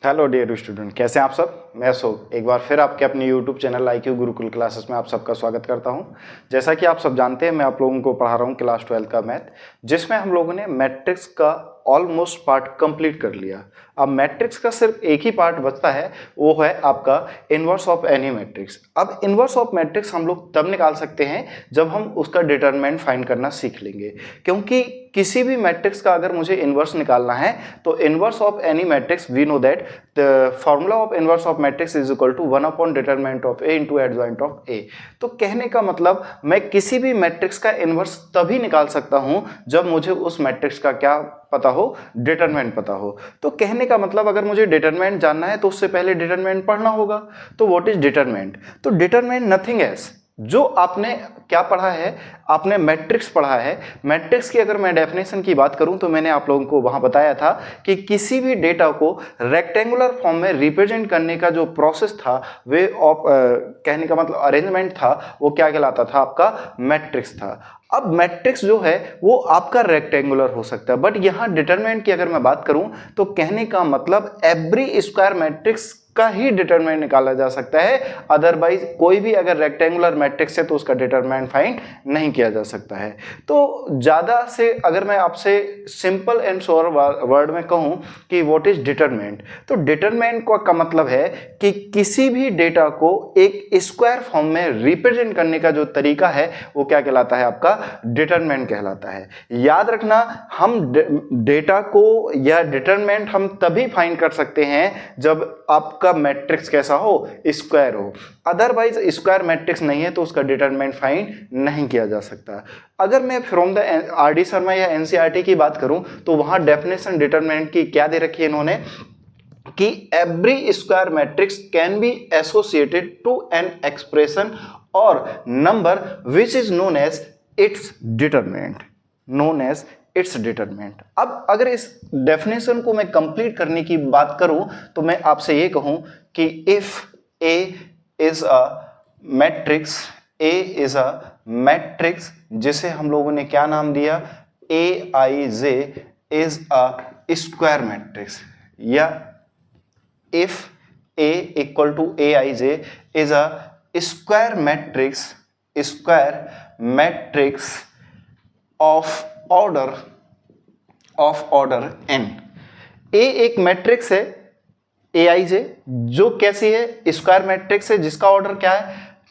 Hello dear student, कैसे हैं आप सब। मैं अशोक एक बार फिर आपके अपने YouTube channel IQ Gurukul classes में आप सबका स्वागत करता हूं। जैसा कि आप सब जानते हैं, मैं आप लोगों को पढ़ा रहा हूं क्लास 12 का मैथ, जिसमें हम लोगों ने मैट्रिक्स का ऑलमोस्ट पार्ट कंप्लीट कर लिया। अब मैट्रिक्स का सिर्फ एक ही पार्ट बचता है, वो है आपका इनवर्स ऑफ एनी मैट्रिक्स। अब इनवर्स ऑफ मैट्रिक्स हम लोग तब निकाल सकते हैं जब हम उसका डिटरमिनेंट फाइंड करना सीख लेंगे, क्योंकि किसी भी मैट्रिक्स का अगर मुझे इनवर्स निकालना है तो inverse of any matrix we know that the formula of inverse of matrix is equal to 1 upon determinant of A into adjoint of A. तो कहने का मतलब मैं किसी भी मैट्रिक्स का इनवर्स तभी निकाल सकता हूं जब मुझे उस मैट्रिक्स का क्या पता हो, डिटरमिनेंट पता हो। तो कहने का मतलब अगर मुझे डिटरमिनेंट जानना है तो उससे पहले डिटरमिनेंट पढ़ना होगा। तो व्हाट इज डिटरमिनेंट? तो डिटरमिनेंट नथिंग एल्स, जो आपने क्या पढ़ा है, आपने मैट्रिक्स पढ़ा है। मैट्रिक्स की अगर मैं डेफिनेशन की बात करूं तो मैंने आप लोगों को वहां बताया था कि किसी भी डेटा को रेक्टेंगुलर फॉर्म में रिप्रेजेंट करने का जो प्रोसेस था, वे ऑफ कहने का मतलब अरेंजमेंट था, वो क्या कहलाता था? आपका मैट्रिक्स था। अब मैट्रिक्स जो है वो आपका रेक्टेंगुलर हो सकता है, बट यहां डिटरमिनेंट की अगर मैं बात करूं तो कहने का मतलब एवरी स्क्वायर मैट्रिक्स का ही डिटरमिनेंट निकाला जा सकता है। अदरवाइज कोई भी अगर रेक्टेंगुलर मैट्रिक्स है तो उसका डिटरमिनेंट फाइंड नहीं किया जा सकता है। तो ज्यादा से अगर मैं आपसे सिंपल एंड श्योर वर्ड में कहूं कि व्हाट इज डिटरमिनेंट, तो डिटरमिनेंट का मतलब है कि किसी भी डेटा को एक स्क्वायर फॉर्म में रिप्रेजेंट करने का जो तरीका है वो क्या कहलाता है? आपका डिटरमिनेंट कहलाता है। याद रखना, हम डेटा को या डिटरमिनेंट हम तभी फाइंड कर सकते हैं जब आपका मैट्रिक्स कैसा हो? स्क्वायर हो। अदरवाइज स्क्वायर मैट्रिक्स नहीं है तो उसका डिटरमिनेंट फाइंड नहीं किया जा सकता। अगर मैं फ्रॉम द RD शर्मा या NCERT की बात करूं तो वहां डेफिनेशन डिटरमिनेंट की क्या दे रखी है इन्होंने कि every square matrix can be associated to an expression और number which is known as its determinant, known as its determinant. अब अगर इस डेफिनेशन को मैं कंप्लीट करने की बात करूं तो मैं आपसे ये कहूं कि if A is a matrix, A is a matrix जिसे हम लोगों ने क्या नाम दिया? AIJ is a square matrix, या if A equal to AIJ is a square matrix of order n। A एक मैट्रिक्स है AIJ जो कैसी है? स्क्वायर मैट्रिक्स है जिसका ऑर्डर क्या है?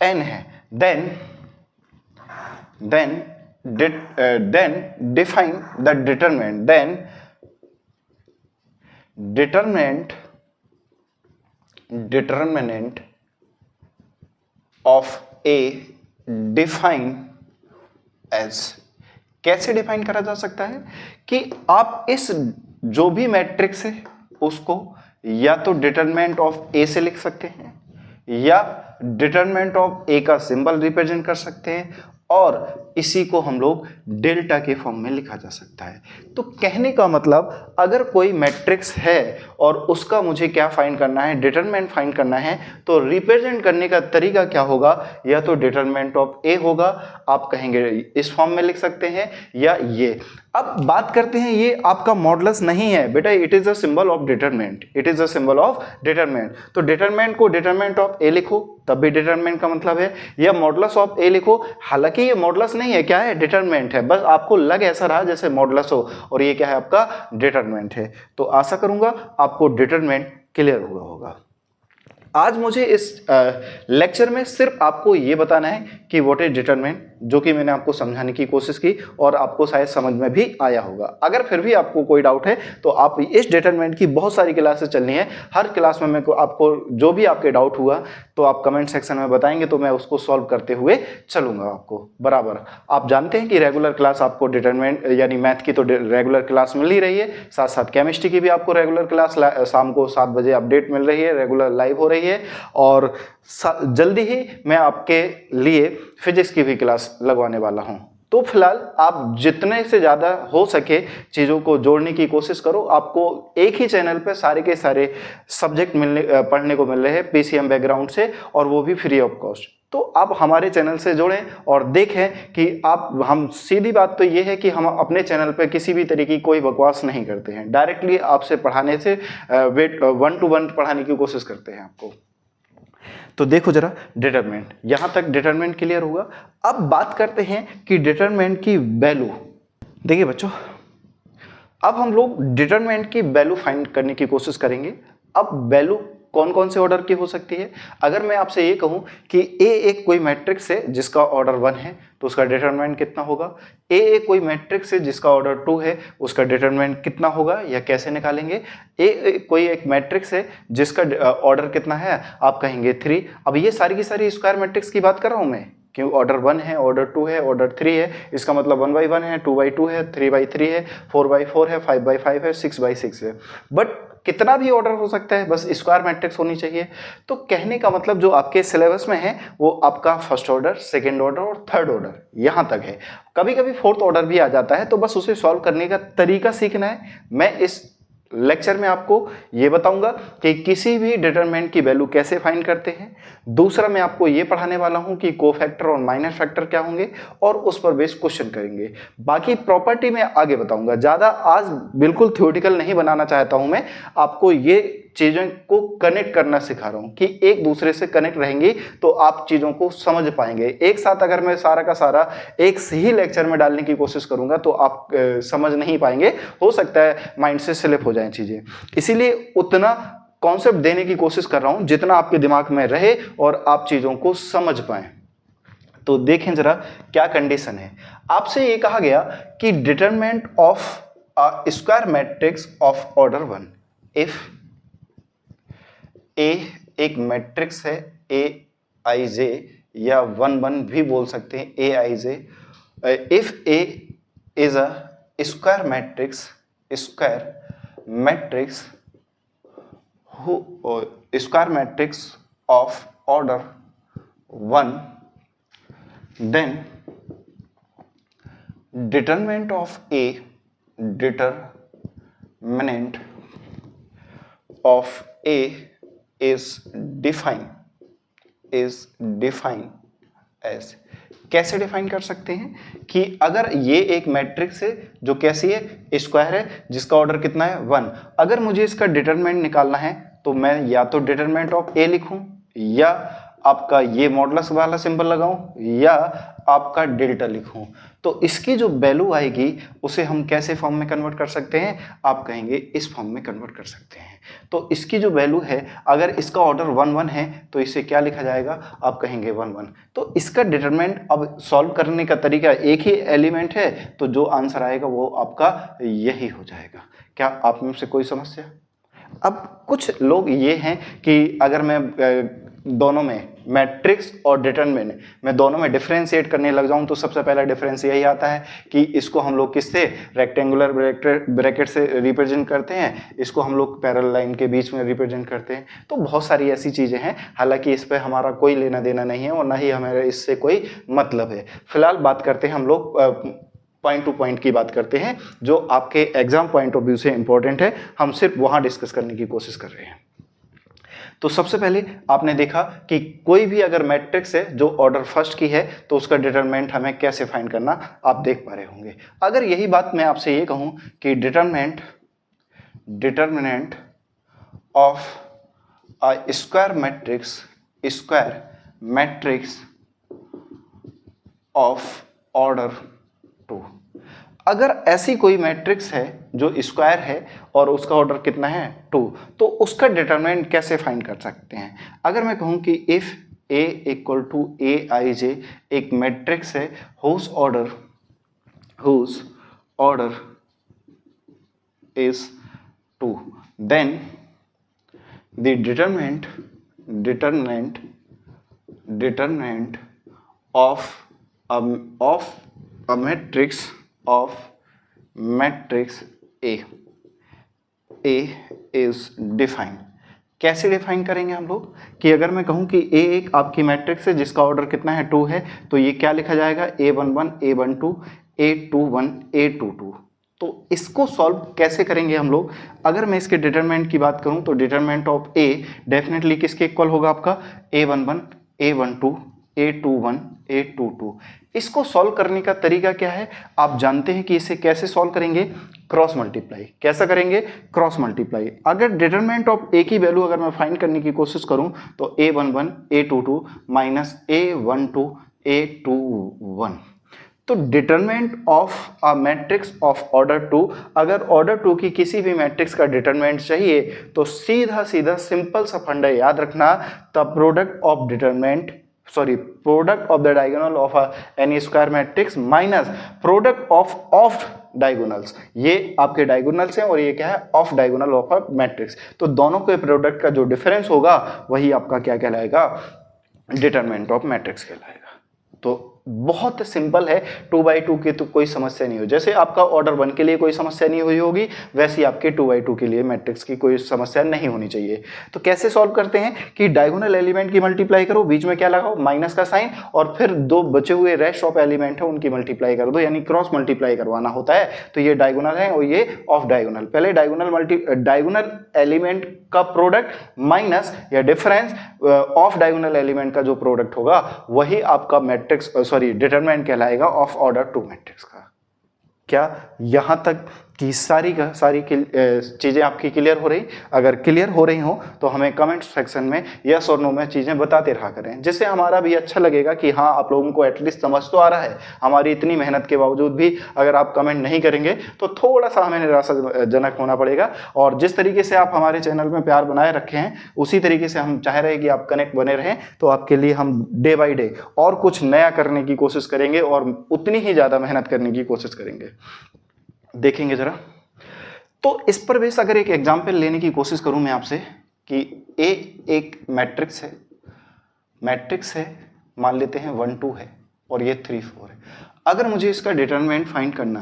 n है। then define the determinant, then determinant of A define as, कैसे डिफाइन करा जा सकता है कि आप इस जो भी मैट्रिक्स है उसको या तो डिटरमिनेंट ऑफ ए से लिख सकते हैं या डिटरमिनेंट ऑफ ए का सिंबल रिप्रेजेंट कर सकते हैं, और इसी को हम लोग डेल्टा के फॉर्म में लिखा जा सकता है। तो कहने का मतलब अगर कोई मैट्रिक्स है और उसका मुझे क्या फाइंड करना है? डिटरमिनेंट फाइंड करना है, तो रिप्रेजेंट करने का तरीका क्या होगा? या तो डिटरमिनेंट ऑफ ए होगा, आप कहेंगे इस फॉर्म में लिख सकते हैं, या ये। अब बात करते हैं, ये आपका मॉडुलस नहीं है बेटा, it is a symbol of determinant, it is a symbol of determinant. तो डिटरमिनेंट को डिटरमिनेंट ऑफ ए लिखो तब भी डिटरमिनेंट का मतलब है, या मॉडुलस ऑफ ए लिखो। हालांकि ये मॉडुलस नहीं है, क्या है? डिटरमिनेंट है, बस आपको लग ऐसा रहा जैसे मॉडुलस हो, और ये क्या है? आपका डिटरमिनेंट है। तो आशा करूंगा आपको डिटरमिनेंट क्लियर हुआ होगा। आज मुझे इस लेक्चर में सिर्फ आपको ये बताना है कि व्हाट इज डिटरमिनेंट, जो कि मैंने आपको समझाने की कोशिश की और आपको शायद समझ में भी आया होगा। अगर फिर भी आपको कोई डाउट है तो आप इस डिटरमिनेंट की बहुत सारी क्लासेस चलनी है, हर क्लास में मैं आपको जो भी आपके डाउट हुआ तो आप कमेंट सेक्शन में बताएंगे तो मैं उसको सॉल्व करते हुए चलूंगा आपको बराबर। आप जानते हैं कि रेगुलर क्लास आपको डिटरमिनेंट यानी मैथ की तो रेगुलर क्लास मिल ही रही है, साथ साथ केमिस्ट्री की भी आपको रेगुलर क्लास शाम को 7 बजे अपडेट मिल रही है, रेगुलर लाइव हो रही है, और जल्दी ही मैं आपके लिए फिजिक्स की भी क्लास लगवाने वाला हूं। तो फिलहाल आप जितने से ज़्यादा हो सके चीज़ों को जोड़ने की कोशिश करो। आपको एक ही चैनल पे सारे के सारे सब्जेक्ट पढ़ने को मिल रहे हैं पीसीएम बैकग्राउंड से, और वो भी फ्री ऑफ कॉस्ट। तो आप हमारे चैनल से जुड़ें और देखें कि हम सीधी बात तो ये है कि हम अपने चैनल पे किसी भी तरीके की कोई बकवास नहीं करते हैं। डायरेक्टली आपसे पढ़ाने से वन टू वन पढ़ाने की कोशिश करते हैं आपको। तो देखो जरा डिटरमिनेंट, यहां तक डिटरमिनेंट क्लियर हुआ। अब बात करते हैं कि डिटरमिनेंट की वैल्यू। देखिए बच्चों, अब हम लोग डिटरमिनेंट की वैल्यू फाइंड करने की कोशिश करेंगे। अब वैल्यू कौन कौन से ऑर्डर की हो सकती है? अगर मैं आपसे ये कहूं कि ए एक कोई मैट्रिक्स है जिसका ऑर्डर 1 है तो उसका डिटरमिनेंट कितना होगा? ए एक कोई मैट्रिक्स है जिसका ऑर्डर 2 है, उसका डिटरमिनेंट कितना होगा या कैसे निकालेंगे? ए कोई एक मैट्रिक्स है जिसका ऑर्डर कितना है? आप कहेंगे 3। अब ये सारी की सारी स्क्वायर मैट्रिक्स की बात कर रहा हूं मैं, क्यों? ऑर्डर 1 है, ऑर्डर 2 है, ऑर्डर 3 है, इसका मतलब 1/1 है, 2/2 है, 3/3 है, 4/4 है, 5/5 है, 6/6 है। बट कितना भी ऑर्डर हो सकता है, बस स्क्वायर मैट्रिक्स होनी चाहिए। तो कहने का मतलब जो आपके सिलेबस में है वो आपका फर्स्ट ऑर्डर, सेकंड ऑर्डर और थर्ड ऑर्डर यहां तक है। कभी कभी फोर्थ ऑर्डर भी आ जाता है, तो बस उसे सॉल्व करने का तरीका सीखना है। मैं इस लेक्चर में आपको ये बताऊंगा कि किसी भी डिटरमिनेंट की वैल्यू कैसे फाइंड करते हैं। दूसरा मैं आपको ये पढ़ाने वाला हूं कि कोफैक्टर और माइनस फैक्टर क्या होंगे और उस पर बेस्ड क्वेश्चन करेंगे। बाकी प्रॉपर्टी में आगे बताऊंगा। ज्यादा आज बिल्कुल थ्योरेटिकल नहीं बनाना चाहता हूं मैं, आपको ये चीजों को कनेक्ट करना सिखा रहा हूं कि एक दूसरे से कनेक्ट रहेंगी तो आप चीजों को समझ पाएंगे। एक साथ अगर मैं सारा का सारा एक ही लेक्चर में डालने की कोशिश करूंगा तो आप समझ नहीं पाएंगे, हो सकता है माइंड से स्लिप हो जाए चीजें। इसीलिए उतना कॉन्सेप्ट देने की कोशिश कर रहा हूं जितना आपके दिमाग में रहे और आप चीजों को समझ पाए। तो देखें जरा क्या कंडीशन है। आपसे ये कहा गया कि determinant of a square matrix of order 1, if A एक मैट्रिक्स है ए आई जे, या 1/1 भी बोल सकते हैं A I J. If A is a square matrix of order 1, then determinant of A is defined as, कैसे डिफाइन कर सकते हैं कि अगर ये एक मैट्रिक्स है जो कैसी है, स्क्वायर है, जिसका ऑर्डर कितना है 1। अगर मुझे इसका डिटरमिनेंट निकालना है तो मैं या तो डिटरमिनेंट ऑफ ए लिखूं, या आपका ये मॉडुलस वाला सिंबल लगाऊं, या आपका डेल्टा लिखूं। तो इसकी जो वैल्यू आएगी उसे हम कैसे फॉर्म में कन्वर्ट कर सकते हैं? आप कहेंगे इस फॉर्म में कन्वर्ट कर सकते हैं। तो इसकी जो वैल्यू है, अगर इसका ऑर्डर 1/1 है तो इसे क्या लिखा जाएगा? आप कहेंगे 1/1। तो इसका डिटरमिनेंट, अब सॉल्व करने का तरीका, एक ही एलिमेंट है तो जो आंसर आएगा वो आपका यही हो जाएगा। क्या आप में से कोई समस्या? अब कुछ लोग ये हैं कि अगर मैं दोनों में, मैट्रिक्स और डिटरमिनेंट में दोनों में डिफरेंशिएट करने लग जाऊं तो सबसे पहला डिफरेंस यही आता है कि इसको हम लोग किससे, रेक्टेंगुलर ब्रैकेट से रिप्रेजेंट करते हैं, इसको हम लोग पैरेलल लाइन के बीच में रिप्रेजेंट करते हैं। तो बहुत सारी ऐसी चीजें हैं, हालांकि इस पर हमारा कोई लेना देना नहीं है और ना ही हमारा इससे कोई मतलब है। फिलहाल बात करते हैं हम लोग पॉइंट टू पॉइंट की बात करते हैं, जो आपके एग्जाम पॉइंट ऑफ व्यू से इंपॉर्टेंट है। हम सिर्फ वहां डिस्कस करने की कोशिश कर रहे हैं। तो सबसे पहले आपने देखा कि कोई भी अगर मैट्रिक्स है जो ऑर्डर फर्स्ट की है तो उसका डिटरमिनेंट हमें कैसे फाइंड करना आप देख पा रहे होंगे। अगर यही बात मैं आपसे ये कहूं कि determinant of a square matrix of order 2, अगर ऐसी कोई मैट्रिक्स है जो स्क्वायर है और उसका ऑर्डर कितना है 2, तो उसका डिटरमिनेंट कैसे फाइंड कर सकते हैं? अगर मैं कहूं कि if A equal to Aij एक मैट्रिक्स है whose order is 2, then the determinant of a matrix A is defined कैसे डिफाइन करेंगे हम लोग कि अगर मैं कहूं कि ए एक आपकी मैट्रिक्स है जिसका ऑर्डर कितना है 2 है, तो ये क्या लिखा जाएगा A11 A12 A21 A22। तो इसको सॉल्व कैसे करेंगे हम लोग? अगर मैं इसके डिटरमिनेंट की बात करूं तो डिटरमिनेंट ऑफ ए डेफिनेटली किसके इक्वल होगा आपका A11 A12 A21 A22। इसको सॉल्व करने का तरीका क्या है आप जानते हैं कि इसे कैसे सॉल्व करेंगे? Cross multiply. कैसा करेंगे? Cross multiply. अगर डिटरमिनेंट ऑफ ए की वैल्यू अगर मैं फाइंड करने की कोशिश करूं तो A11 A22 minus A12 A21। तो determinant of a matrix of order 2, अगर ऑर्डर 2 की किसी भी मैट्रिक्स का डिटरमिनेंट चाहिए तो सीधा सीधा सिंपल सा फंडा याद रखना, the product of determinant product of the diagonal of N E square matrix minus product of diagonals. ये आपके डायगोनल्स हैं और ये क्या है? Of diagonal of a matrix. तो दोनों के प्रोडक्ट का जो डिफरेंस होगा वही आपका क्या कहलाएगा? डिटरमिनेंट ऑफ मैट्रिक्स कहलाएगा। तो बहुत सिंपल है, 2/2 की तो कोई समस्या नहीं हो। जैसे आपका ऑर्डर 1 के लिए कोई समस्या नहीं हुई होगी वैसे आपके 2/2 के लिए मैट्रिक्स की कोई समस्या नहीं होनी चाहिए। तो कैसे सॉल्व करते हैं कि डायगोनल एलिमेंट की मल्टीप्लाई करो, बीच में क्या लगाओ? माइनस का साइन, और फिर दो बचे हुए रेस्ट ऑफ एलिमेंट है उनकी मल्टीप्लाई कर दो, यानी क्रॉस मल्टीप्लाई करवाना होता है। तो ये डायगोनल है और ये ऑफ डायगोनल। पहले डायगोनल एलिमेंट का प्रोडक्ट माइनस या डिफरेंस ऑफ डायगोनल एलिमेंट का जो प्रोडक्ट होगा वही आपका मैट्रिक्स डिटरमिनेंट कहलाएगा ऑफ ऑर्डर 2 मैट्रिक्स का। क्या यहां तक की सारी चीजें आपकी क्लियर हो रही? अगर क्लियर हो रही हो तो हमें कमेंट सेक्शन में यस और नो में चीजें बताते रहा करें, जिससे हमारा भी अच्छा लगेगा कि हाँ आप लोगों को एटलीस्ट समझ तो आ रहा है। हमारी इतनी मेहनत के बावजूद भी अगर आप कमेंट नहीं करेंगे तो थोड़ा सा हमें निराशाजनक होना पड़ेगा। और जिस तरीके से आप हमारे चैनल में प्यार बनाए रखे हैं उसी तरीके से हम चाह रहे हैं कि आप कनेक्ट बने रहें। तो आपके लिए हम डे बाई डे और कुछ नया करने की कोशिश करेंगे और उतनी ही ज्यादा मेहनत करने की कोशिश करेंगे। देखेंगे जरा, तो इस पर बेस अगर एक एग्जाम्पल लेने की कोशिश करूं मैं आपसे कि ए एक मैट्रिक्स है, मान लेते हैं 1 2 है और ये 3 4 है। अगर मुझे इसका डिटरमिनेंट फाइंड करना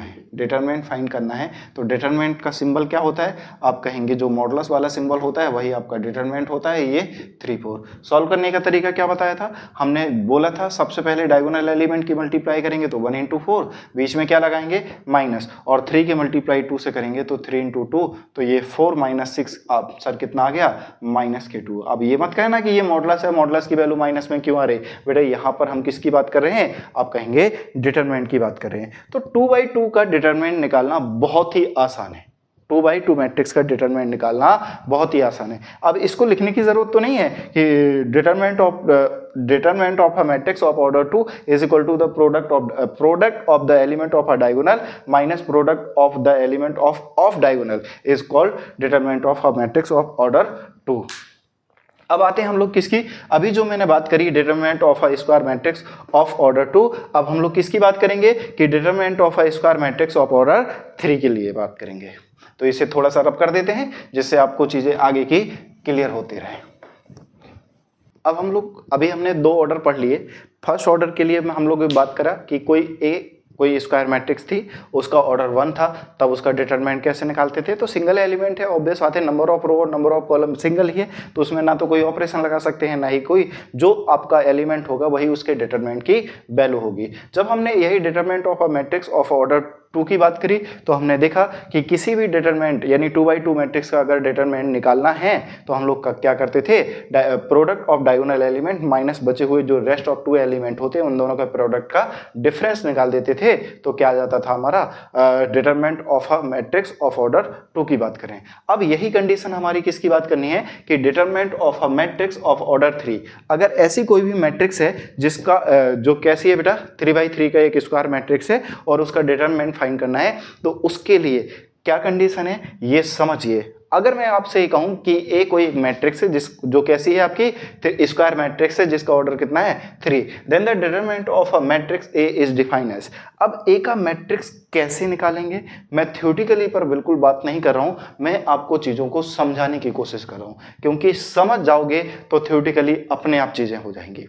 है तो डिटरमिनेंट का सिंबल क्या होता है? आप कहेंगे जो मॉडुलस वाला सिंबल होता है वही आपका डिटरमिनेंट होता है, ये 3 4। सॉल्व करने का तरीका क्या बताया था? हमने बोला था सबसे पहले डायगोनल एलिमेंट की मल्टीप्लाई करेंगे तो 1 × 4, बीच में क्या लगाएंगे? माइनस, और 3 की मल्टीप्लाई 2 से करेंगे तो 3 × 2, तो ये 4 - 6 अब सर कितना आ गया? -2। अब ये मत कहना कि ये मॉडुलस है, मॉडुलस की वैल्यू माइनस में क्यों आ रही? बेटा यहाँ पर हम किसकी बात कर रहे हैं? आप कहेंगे डिटरमिनेंट की बात कर रहे हैं। तो 2/2 का डिटरमिनेंट निकालना बहुत ही आसान है। 2/2 मैट्रिक्स का डिटरमिनेंट निकालना बहुत ही आसान है। अब इसको लिखने की जरूरत तो नहीं है कि determinant of a matrix of order 2 is equal to the product of the element of a diagonal minus product of the element of diagonal is called determinant of a matrix of order 2। अब आते हैं हम लोग किसकी? अभी जो मैंने बात करी determinant of a square matrix of order 2, अब हम लोग किसकी बात करेंगे कि determinant of a square matrix of order 3 के लिए बात करेंगे। तो इसे थोड़ा सा रब कर देते हैं जिससे आपको चीजें आगे की क्लियर होती रहे। अब हम लोग हमने 2 ऑर्डर पढ़ लिए। फर्स्ट ऑर्डर के लिए हम लोग बात करा कि कोई स्क्वायर मैट्रिक्स थी, उसका ऑर्डर 1 था, तब उसका डिटरमिनेंट कैसे निकालते थे? तो सिंगल एलिमेंट है, ऑब्वियस बात है, नंबर ऑफ रो और नंबर ऑफ कॉलम सिंगल ही है, तो उसमें ना तो कोई ऑपरेशन लगा सकते हैं ना ही कोई, जो आपका एलिमेंट होगा वही उसके डिटरमिनेंट की वैल्यू होगी। जब हमने यही determinant of a matrix of order 2 की बात करी तो हमने देखा कि किसी भी डिटरमिनेंट यानी 2/2 मैट्रिक्स का अगर डिटरमिनेंट निकालना है तो हम लोग क्या करते थे? Product of diagonal element minus बचे हुए जो रेस्ट ऑफ 2 एलिमेंट होते हैं उन दोनों का प्रोडक्ट का डिफरेंस निकाल देते थे। तो क्या आ जाता था हमारा? Determinant of a matrix of order 2 की बात करें। अब यही कंडीशन हमारी किसकी बात करनी है कि determinant of a matrix of order 3। अगर ऐसी कोई भी मैट्रिक्स है जिसका जो कैसी है बेटा? 3/3 का एक स्क्वायर मैट्रिक्स है और उसका डिटरमिनेंट फाइंड करना है, तो उसके लिए क्या कंडीशन है ये समझिए। अगर मैं आपसे ये कहूं कि ए कोई एक मैट्रिक्स है जो कैसी है आपकी? स्क्वायर मैट्रिक्स है जिसका ऑर्डर कितना है? 3, then the determinant of a matrix A is defined as. अब ए का मैट्रिक्स कैसे निकालेंगे? मैं थ्योरेटिकली पर बिल्कुल बात नहीं कर रहा हूं, मैं आपको चीजों को समझाने की कोशिश कर रहा हूं, क्योंकि समझ जाओगे तो थ्योरेटिकली अपने आप चीजें हो जाएंगी।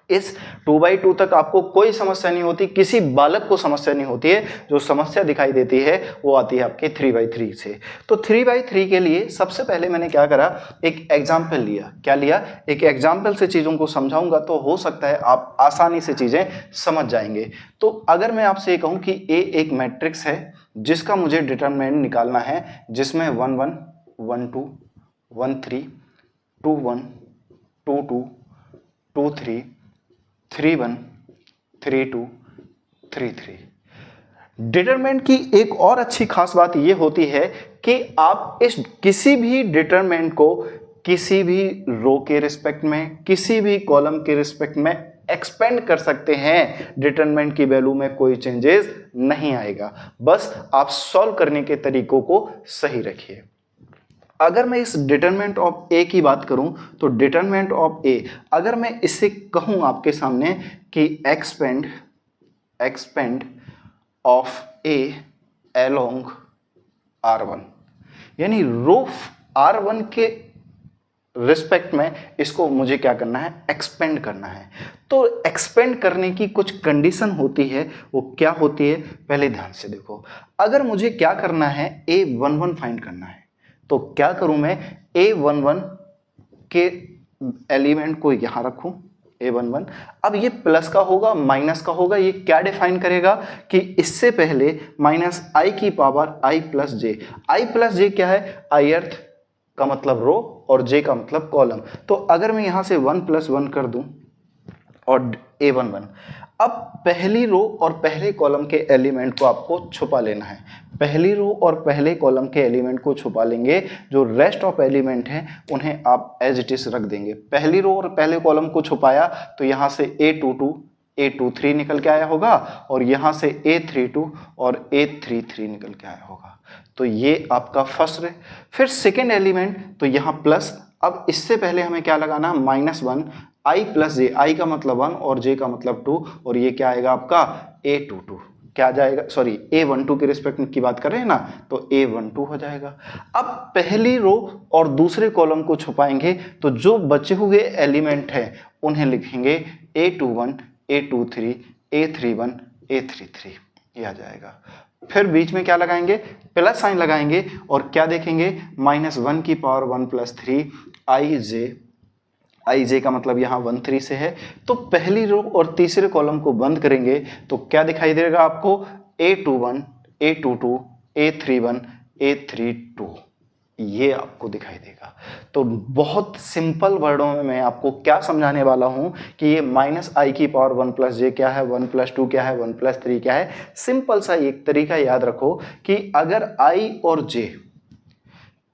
इस 2/2 तक आपको कोई समस्या नहीं होती, किसी बालक को समस्या नहीं होती है। जो समस्या दिखाई देती है वो आती है आपके 3/3 से। तो 3/3 के लिए सबसे पहले मैंने क्या करा, एक एग्जाम्पल लिया। क्या लिया? एक एग्जाम्पल से चीज़ों को समझाऊंगा तो हो सकता है आप आसानी से चीज़ें समझ जाएंगे। तो अगर मैं आपसे ये कहूँ कि ए एक मैट्रिक्स है जिसका मुझे डिटरमिनेंट निकालना है, जिसमें 1 1 1 2 1 3 2 1 2 2 2 3 3 1 3 2 3 3। डिटरमिनेंट की एक और अच्छी खास बात यह होती है कि आप इस किसी भी डिटरमिनेंट को किसी भी रो के रिस्पेक्ट में, किसी भी कॉलम के रिस्पेक्ट में एक्सपेंड कर सकते हैं। डिटरमिनेंट की वैल्यू में कोई चेंजेस नहीं आएगा, बस आप सॉल्व करने के तरीकों को सही रखिए। अगर मैं इस डिटरमिनेंट ऑफ ए की बात करूं तो डिटरमिनेंट ऑफ ए, अगर मैं इससे कहूं आपके सामने कि expand of a along R1, यानी रो R1 के रिस्पेक्ट में इसको मुझे क्या करना है, एक्सपेंड करना है। तो एक्सपेंड करने की कुछ कंडीशन होती है, वो क्या होती है पहले ध्यान से देखो। अगर मुझे क्या करना है, A11 फाइंड करना है, तो क्या करूं मैं, A11 के एलिमेंट को यहां रखूं, A11। अब ये प्लस का होगा माइनस का होगा, ये क्या डिफाइन करेगा कि इससे पहले माइनस आई की पावर आई प्लस जे। आई प्लस जे क्या है, आई अर्थ का मतलब रो और जे का मतलब कॉलम। तो अगर मैं यहां से 1 + 1 कर दूं और A11, अब पहली रो और पहले कॉलम के एलिमेंट को आपको छुपा लेना है। पहली रो और पहले कॉलम के एलिमेंट को छुपा लेंगे, जो रेस्ट ऑफ एलिमेंट हैं उन्हें आप एज इट इज रख देंगे। पहली रो और पहले कॉलम को छुपाया तो यहाँ से A22 A23 निकल के आया होगा, और यहाँ से A32 और A33 निकल के आया होगा। तो ये आपका फर्स्ट है। फिर सेकेंड एलिमेंट, तो यहाँ प्लस, अब इससे पहले हमें क्या लगाना, -1 आई प्लस जे, आई का मतलब 1 और जे का मतलब 2, और ये क्या आएगा आपका A22, क्या आ जाएगा, सॉरी A12 के रिस्पेक्ट की बात कर रहे हैं ना, तो A12 हो जाएगा। अब पहली रो और दूसरे कॉलम को छुपाएंगे तो जो बचे हुए एलिमेंट हैं उन्हें लिखेंगे A21 A23 A31 A33, ये आ जाएगा। फिर बीच में क्या लगाएंगे, प्लस साइन लगाएंगे और क्या देखेंगे, -1 की पावर 1 + 3 आई जे का मतलब यहाँ 1 3 से है। तो पहली रो और तीसरे कॉलम को बंद करेंगे तो क्या दिखाई देगा आपको, A21 A22 A31 A32, ये आपको दिखाई देगा। तो बहुत सिंपल वर्डों में मैं आपको क्या समझाने वाला हूं कि ये -i की पावर 1 + j क्या है, 1 + 2 क्या है, 1 + 3 क्या है। सिंपल सा एक तरीका याद रखो कि अगर i और j,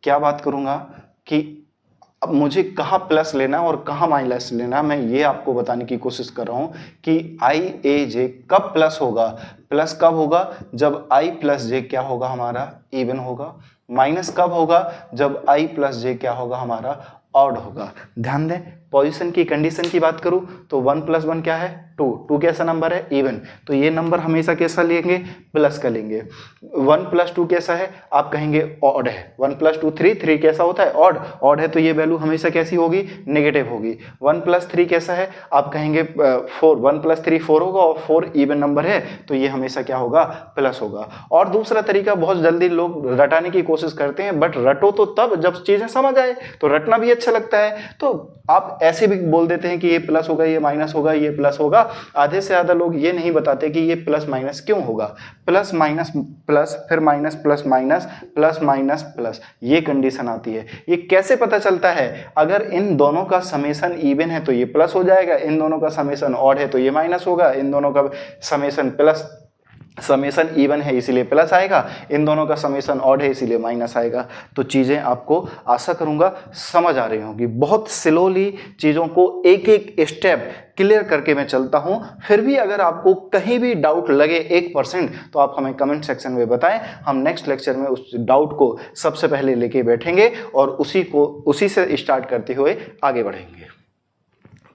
क्या बात करूंगा कि अब मुझे कहाँ प्लस लेना और कहाँ माइनस लेना, मैं ये आपको बताने की कोशिश कर रहा हूँ कि i a j कब प्लस होगा। प्लस कब होगा, जब i + j क्या होगा हमारा, इवन होगा। माइनस कब होगा, जब i + j क्या होगा हमारा, ऑड होगा। ध्यान दें, पोजीशन की कंडीशन की बात करूं तो 1 + 1 क्या है, 2। 2 कैसा नंबर है, इवन, तो ये नंबर हमेशा कैसा लेंगे, प्लस का लेंगे। 1 + 2 कैसा है, आप कहेंगे ऑड है। 1 + 2 3, 3 कैसा होता है, ऑड, ऑड है तो ये वैल्यू हमेशा कैसी होगी, नेगेटिव होगी। 1 + 3 कैसा है, आप कहेंगे 4, 1 + 3 4 होगा, और 4 इवन नंबर है तो ये हमेशा क्या होगा, प्लस होगा। और दूसरा तरीका, बहुत जल्दी लोग रटाने की कोशिश करते हैं, बट रटो तो तब जब चीजें समझ आए, तो रटना भी अच्छा लगता है। तो आप ऐसे भी बोल देते हैं कि ये प्लस होगा, ये माइनस होगा, ये प्लस होगा। आधे से ज्यादा लोग ये नहीं बताते कि ये प्लस माइनस क्यों होगा। प्लस माइनस प्लस, फिर minus plus minus, plus minus plus, ये कंडीशन आती है। ये कैसे पता चलता है, अगर इन दोनों का समेशन इवन है तो ये प्लस हो जाएगा, इन दोनों का समेशन ऑड है तो ये माइनस होगा, इन दोनों का समेशन इवन है इसीलिए प्लस आएगा, इन दोनों का समेशन ऑड है इसीलिए माइनस आएगा। तो चीज़ें आपको आशा करूंगा समझ आ रही होंगी। बहुत स्लोली चीज़ों को एक एक स्टेप क्लियर करके मैं चलता हूं। फिर भी अगर आपको कहीं भी डाउट लगे 1% तो आप हमें कमेंट सेक्शन में बताएं। हम नेक्स्ट लेक्चर में उस डाउट को सबसे पहले लेके बैठेंगे और उसी से स्टार्ट करते हुए आगे बढ़ेंगे।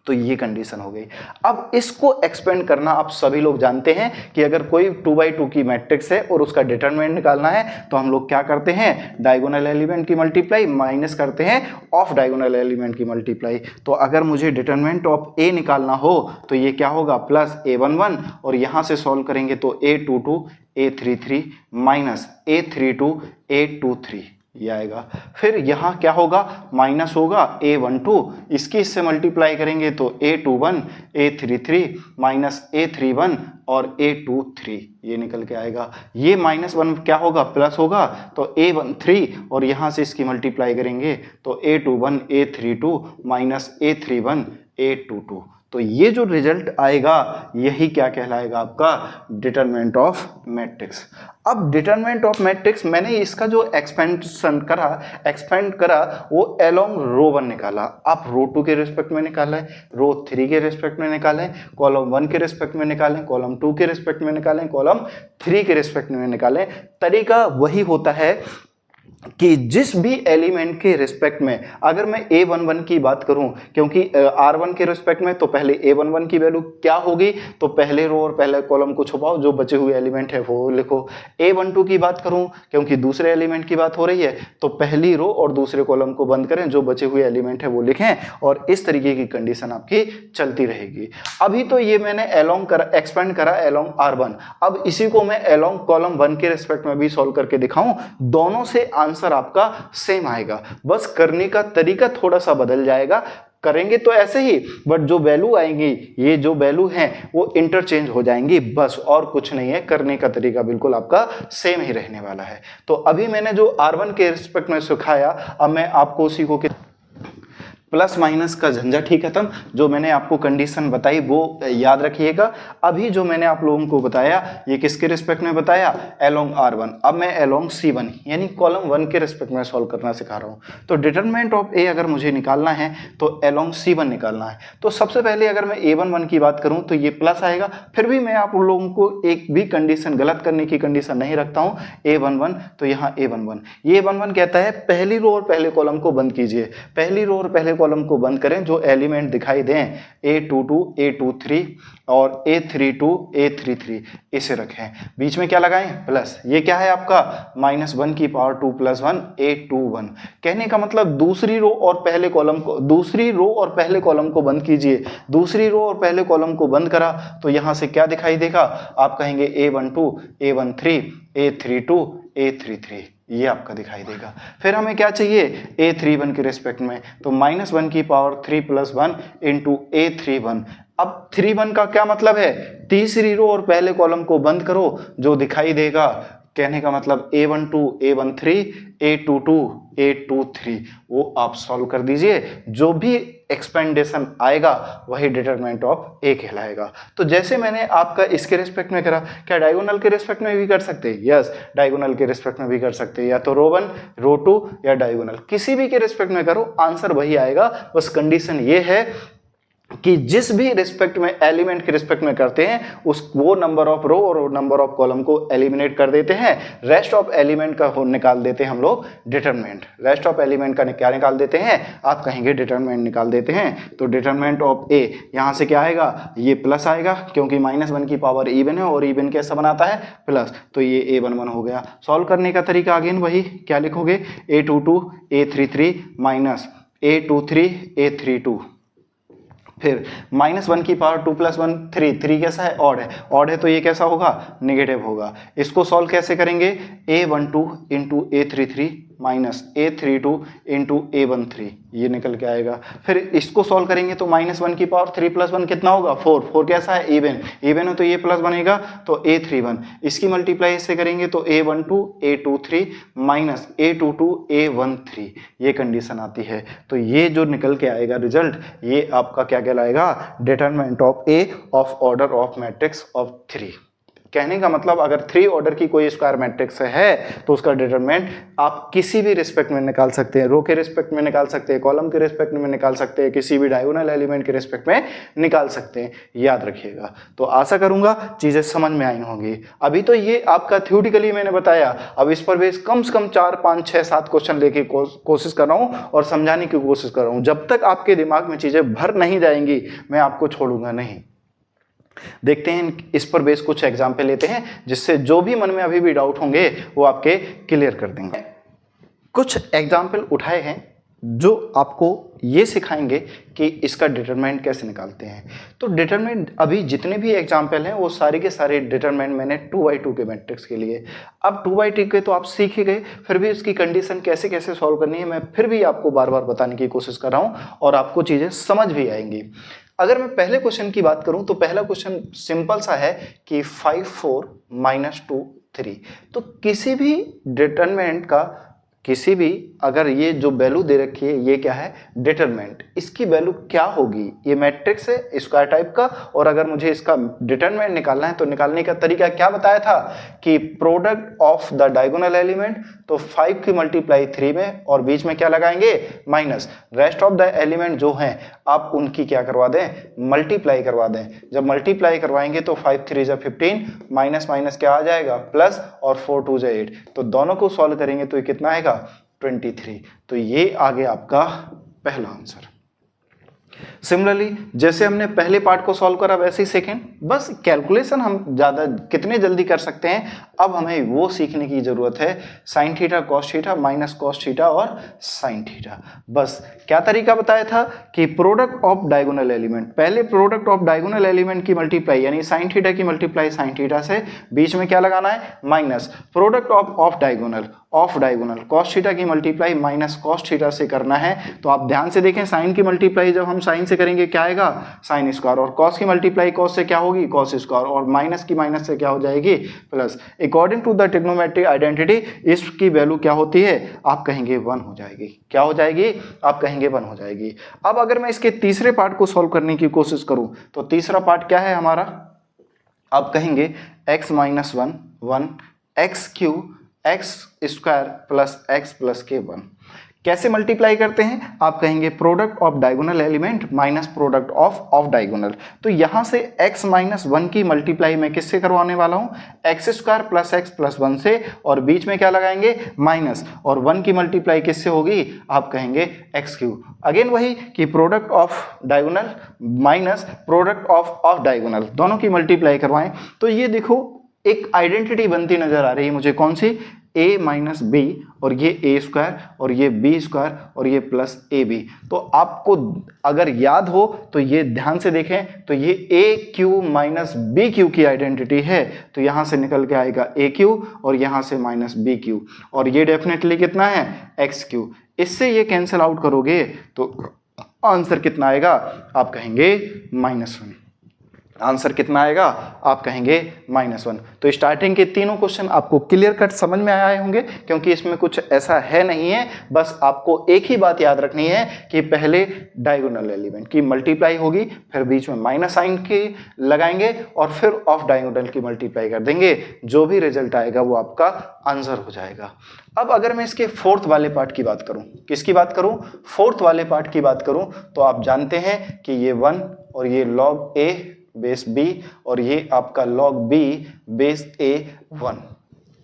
तो ये कंडीशन हो गई। अब इसको एक्सपेंड करना आप सभी लोग जानते हैं कि अगर कोई 2x2 की मैट्रिक्स है और उसका डिटरमिनेंट निकालना है तो हम लोग क्या करते हैं, डायगोनल एलिमेंट की मल्टीप्लाई माइनस करते हैं ऑफ डायगोनल एलिमेंट की मल्टीप्लाई। तो अगर मुझे डिटरमिनेंट ऑफ ए निकालना हो तो ये क्या होगा, प्लस a11 और यहां से सॉल्व करेंगे तो a22 a33 minus a32 a23 ये आएगा। फिर यहाँ क्या होगा, माइनस होगा a12, इसकी इससे मल्टीप्लाई करेंगे तो a21 a33 माइनस a31 और a23 ये निकल के आएगा। ये -1 क्या होगा, प्लस होगा तो a13 और यहाँ से इसकी मल्टीप्लाई करेंगे तो a21 a32 minus a31 a22। तो ये जो रिजल्ट आएगा यही क्या कहलाएगा, आपका डिटरमिनेंट ऑफ मैट्रिक्स। अब डिटरमिनेंट ऑफ मैट्रिक्स मैंने इसका जो एक्सपेंड करा वो अलोंग रो 1 निकाला। आप रो 2 के रिस्पेक्ट में निकालें, रो 3 के रिस्पेक्ट में निकालें, कॉलम 1 के रिस्पेक्ट में निकालें, कॉलम 2 के रिस्पेक्ट में निकालें, कॉलम 3 के रिस्पेक्ट में निकालें। तरीका वही होता है कि जिस भी एलिमेंट के रिस्पेक्ट में, अगर मैं a11 की बात करूं, क्योंकि r1 के रिस्पेक्ट में तो पहले a11 की वैल्यू क्या होगी, तो पहले रो और पहले कॉलम को छुपाओ, जो बचे हुए एलिमेंट है वो लिखो। a12 की बात करूं, क्योंकि दूसरे एलिमेंट की बात हो रही है, तो पहली रो और दूसरे कॉलम को बंद करें, जो बचे हुए एलिमेंट है वो लिखें, और इस तरीके की कंडीशन आपकी चलती रहेगी। अभी तो ये मैंने अलोंग करा, एक्सपेंड करा अलोंग r1। अब इसी को मैं अलोंग कॉलम 1 के रिस्पेक्ट में भी सॉल्व करके दिखाऊं, दोनों से आंसर आपका सेम आएगा, बस करने का तरीका थोड़ा सा बदल जाएगा। करेंगे तो ऐसे ही, बट जो वैल्यू आएंगी, ये जो वैल्यू हैं वो इंटरचेंज हो जाएंगी, बस और कुछ नहीं है। करने का तरीका बिल्कुल आपका सेम ही रहने वाला है। तो अभी मैंने जो r1 के रिस्पेक्ट में सिखाया, अब मैं आपको उसी को प्लस माइनस का झंझट ही खत्म। जो मैंने आपको कंडीशन बताई वो याद रखिएगा। अभी जो मैंने आप लोगों को बताया ये किसके रिस्पेक्ट में बताया, अलोंग r1। अब मैं अलोंग c1 यानी कॉलम 1 के रिस्पेक्ट में सॉल्व करना सिखा रहा हूँ। तो डिटरमिनेंट ऑफ a अगर मुझे निकालना है तो अलोंग c1 निकालना है। तो सबसे पहले अगर मैं a11 की बात करूँ तो ये प्लस आएगा। फिर भी मैं आप लोगों को एक भी कंडीशन, गलत करने की कंडीशन नहीं रखता हूँ। a11 तो यहाँ a11, ये a11 कहता है पहली रो और पहले कॉलम को बंद कीजिए। पहली रो और पहले कॉलम को बंद करें, जो एलिमेंट दिखाई दें a22 a23 और a32 a33 इसे रखें। बीच में क्या लगाएं, प्लस। ये क्या है आपका -1 की पावर 2 + 1 a21। कहने का मतलब दूसरी रो और पहले कॉलम को बंद कीजिए। दूसरी रो और पहले कॉलम को बंद करा तो यहां से क्या दिखाई देगा, आप कहेंगे a12 a13 a32 a33 ये आपका दिखाई देगा। फिर हमें क्या चाहिए, a31 के रिस्पेक्ट में, तो -1 की पावर 3 + 1 × a31। अब 31 का क्या मतलब है, तीसरी रो और पहले कॉलम को बंद करो, जो दिखाई देगा। कहने का मतलब a12 a13 a22 a23 वो आप सॉल्व कर दीजिए। जो भी एक्सपेंडेशन आएगा वही डिटरमिनेंट ऑफ a कहलाएगा। तो जैसे मैंने आपका इसके रिस्पेक्ट में करा, क्या डायगोनल के रिस्पेक्ट में भी कर सकते हैं? यस, डायगोनल के रिस्पेक्ट में भी कर सकते हैं, या तो रो 1 रो 2 या डायगोनल, किसी भी के रिस्पेक्ट में करो, आंसर वही आएगा। बस कंडीशन ये है कि जिस भी रिस्पेक्ट में, एलिमेंट के रिस्पेक्ट में करते हैं, वो नंबर ऑफ रो और नंबर ऑफ कॉलम को एलिमिनेट कर देते हैं। रेस्ट ऑफ एलिमेंट का निकाल देते हैं हम लोग डिटरमिनेंट। रेस्ट ऑफ एलिमेंट का क्या निकाल देते हैं, आप कहेंगे डिटरमिनेंट निकाल देते हैं। तो डिटरमिनेंट ऑफ a यहाँ से क्या आएगा, ये प्लस आएगा, क्योंकि -1 की पावर इवन है और इवन कैसा बनाता है, प्लस। तो ये a11 हो गया। सॉल्व करने का तरीका अगेन वही, क्या लिखोगे, a22 a33 minus a23 a32। फिर -1 की पावर 2 + 1 3, 3 कैसा है, ऑड है। ऑड है तो ये कैसा होगा, नेगेटिव होगा। इसको सॉल्व कैसे करेंगे, a12 × a33 minus a32 × a13 ये निकल के आएगा। फिर इसको सॉल्व करेंगे तो -1 की पावर 3 + 1 कितना होगा, 4। 4 कैसा है, इवन। इवन है तो ये प्लस बनेगा, तो a31। इसकी मल्टीप्लाई इससे करेंगे तो a12 a23 minus a22 a13 ये कंडीशन आती है। तो ये जो निकल के आएगा रिजल्ट, ये आपका क्या कहलाएगा, determinant of a of order of matrix of 3। कहने का मतलब अगर 3 ऑर्डर की कोई स्क्वायर मैट्रिक्स है तो उसका डिटरमिनेंट आप किसी भी रिस्पेक्ट में निकाल सकते हैं, रो के रिस्पेक्ट में निकाल सकते हैं, कॉलम के रिस्पेक्ट में निकाल सकते हैं, किसी भी डायगोनल एलिमेंट के रिस्पेक्ट में निकाल सकते हैं, याद रखिएगा। तो आशा करूंगा चीजें समझ में आई होंगी। अभी तो ये आपका थ्योरेटिकली मैंने बताया, अब इस पर बेस कम से कम 4, 5, 6, 7 क्वेश्चन लेके कोशिश कर रहा हूं और समझाने की कोशिश कर रहा हूं। जब तक आपके दिमाग में चीजें भर नहीं जाएंगी मैं आपको छोड़ूंगा नहीं। देखते हैं इस पर बेस कुछ एग्जाम्पल लेते हैं जिससे जो भी मन में अभी भी डाउट होंगे वो आपके क्लियर कर देंगे। कुछ एग्जाम्पल उठाए हैं जो आपको ये सिखाएंगे कि इसका डिटरमिनेंट कैसे निकालते हैं। तो डिटरमिनेंट अभी जितने भी एग्जाम्पल हैं वो सारे के सारे डिटरमिनेंट मैंने 2x2 के मैट्रिक्स के लिए। अब 2x2 के तो आप सीख ही गए, फिर भी इसकी कंडीशन कैसे कैसे सॉल्व करनी है मैं फिर भी आपको बार बार बताने की कोशिश कर रहा हूँ और आपको चीज़ें समझ भी आएंगी। अगर मैं पहले क्वेश्चन की बात करूं तो पहला क्वेश्चन सिंपल सा है कि 5 4 -2 3। तो किसी भी डिटरमिनेंट का किसी भी अगर ये जो वैल्यू दे रखी है ये क्या है डिटरमिनेंट, इसकी वैल्यू क्या होगी, ये मैट्रिक्स है स्क्वायर टाइप का और अगर मुझे इसका डिटरमिनेंट निकालना है तो निकालने का तरीका क्या बताया था कि product of the diagonal element, तो 5 की मल्टीप्लाई 3 में और बीच में क्या लगाएंगे minus, rest of the element जो हैं आप उनकी क्या करवा दें मल्टीप्लाई करवा दें। जब मल्टीप्लाई करवाएंगे तो 5 3 जा 15 माइनस माइनस क्या आ जाएगा प्लस और 4 2 जा 8, तो दोनों को सॉल्व करेंगे तो ये कितना आएगा 23। तो ये आ गया आपका पहला आंसर। सिमिलरली जैसे हमने पहले पार्ट को सॉल्व करा वैसे ही सेकेंड, बस कैलकुलेशन हम ज़्यादा कितने जल्दी कर सकते हैं अब हमें वो सीखने की ज़रूरत है। Sine theta cos theta minus cos theta और साइन थीटा, बस क्या तरीका बताया था कि प्रोडक्ट ऑफ डायगोनल एलिमेंट, पहले प्रोडक्ट ऑफ डायगोनल एलिमेंट की मल्टीप्लाई यानी साइन थीटा की मल्टीप्लाई साइन थीटा से, बीच में क्या लगाना है minus, product of diagonal cos theta की मल्टीप्लाई माइनस कॉस थीटा से करना है। तो आप ध्यान से देखें साइन की मल्टीप्लाई जब हम साइन से करेंगे क्या आएगा साइन स्क्वायर, और कॉस की मल्टीप्लाई कॉस से क्या होगी कॉस स्क्वायर, और माइनस की माइनस से क्या हो जाएगी plus. According to the trigonometric identity इसकी वैल्यू क्या होती है आप कहेंगे 1 हो जाएगी। क्या हो जाएगी आप कहेंगे 1 हो जाएगी। अब अगर मैं इसके तीसरे पार्ट को सॉल्व करने की कोशिश करूं तो तीसरा पार्ट क्या है हमारा, आप कहेंगे x minus 1 1 x cube x square plus x plus के 1। कैसे मल्टीप्लाई करते हैं आप कहेंगे product of diagonal element minus product of diagonal. तो यहां से x माइनस 1 की मल्टीप्लाई मैं किससे करवाने वाला हूं x square plus x plus 1 से, और बीच में क्या लगाएंगे माइनस, और 1 की मल्टीप्लाई किससे होगी आप कहेंगे एक्स क्यूब। अगेन वही कि product of diagonal minus product of diagonal, दोनों की मल्टीप्लाई करवाएं तो ये देखो एक आइडेंटिटी बनती नजर आ रही है मुझे, कौन सी a माइनस बी, और ये a स्क्वायर और ये b स्क्वायर और ये प्लस ए बी। तो आपको अगर याद हो तो ये ध्यान से देखें तो ये a cube minus B cube की आइडेंटिटी है, तो यहाँ से निकल के आएगा a क्यू और यहाँ से माइनस बी क्यू, और ये डेफिनेटली कितना है x क्यू। इससे ये कैंसिल आउट करोगे तो आंसर कितना आएगा आप कहेंगे -1। आंसर कितना आएगा आप कहेंगे -1। तो स्टार्टिंग के तीनों क्वेश्चन आपको क्लियर कट समझ में आए होंगे क्योंकि इसमें कुछ ऐसा है नहीं है, बस आपको एक ही बात याद रखनी है कि पहले डायगोनल एलिमेंट की मल्टीप्लाई होगी, फिर बीच में माइनस साइन की लगाएंगे और फिर ऑफ डायगोनल की मल्टीप्लाई कर देंगे, जो भी रिजल्ट आएगा वो आपका आंसर हो जाएगा। अब अगर मैं इसके फोर्थ वाले पार्ट की बात करूं, किसकी बात करूं फोर्थ वाले पार्ट की बात करूं, तो आप जानते हैं कि ये 1 और ये log a बेस b और ये आपका log b बेस a 1,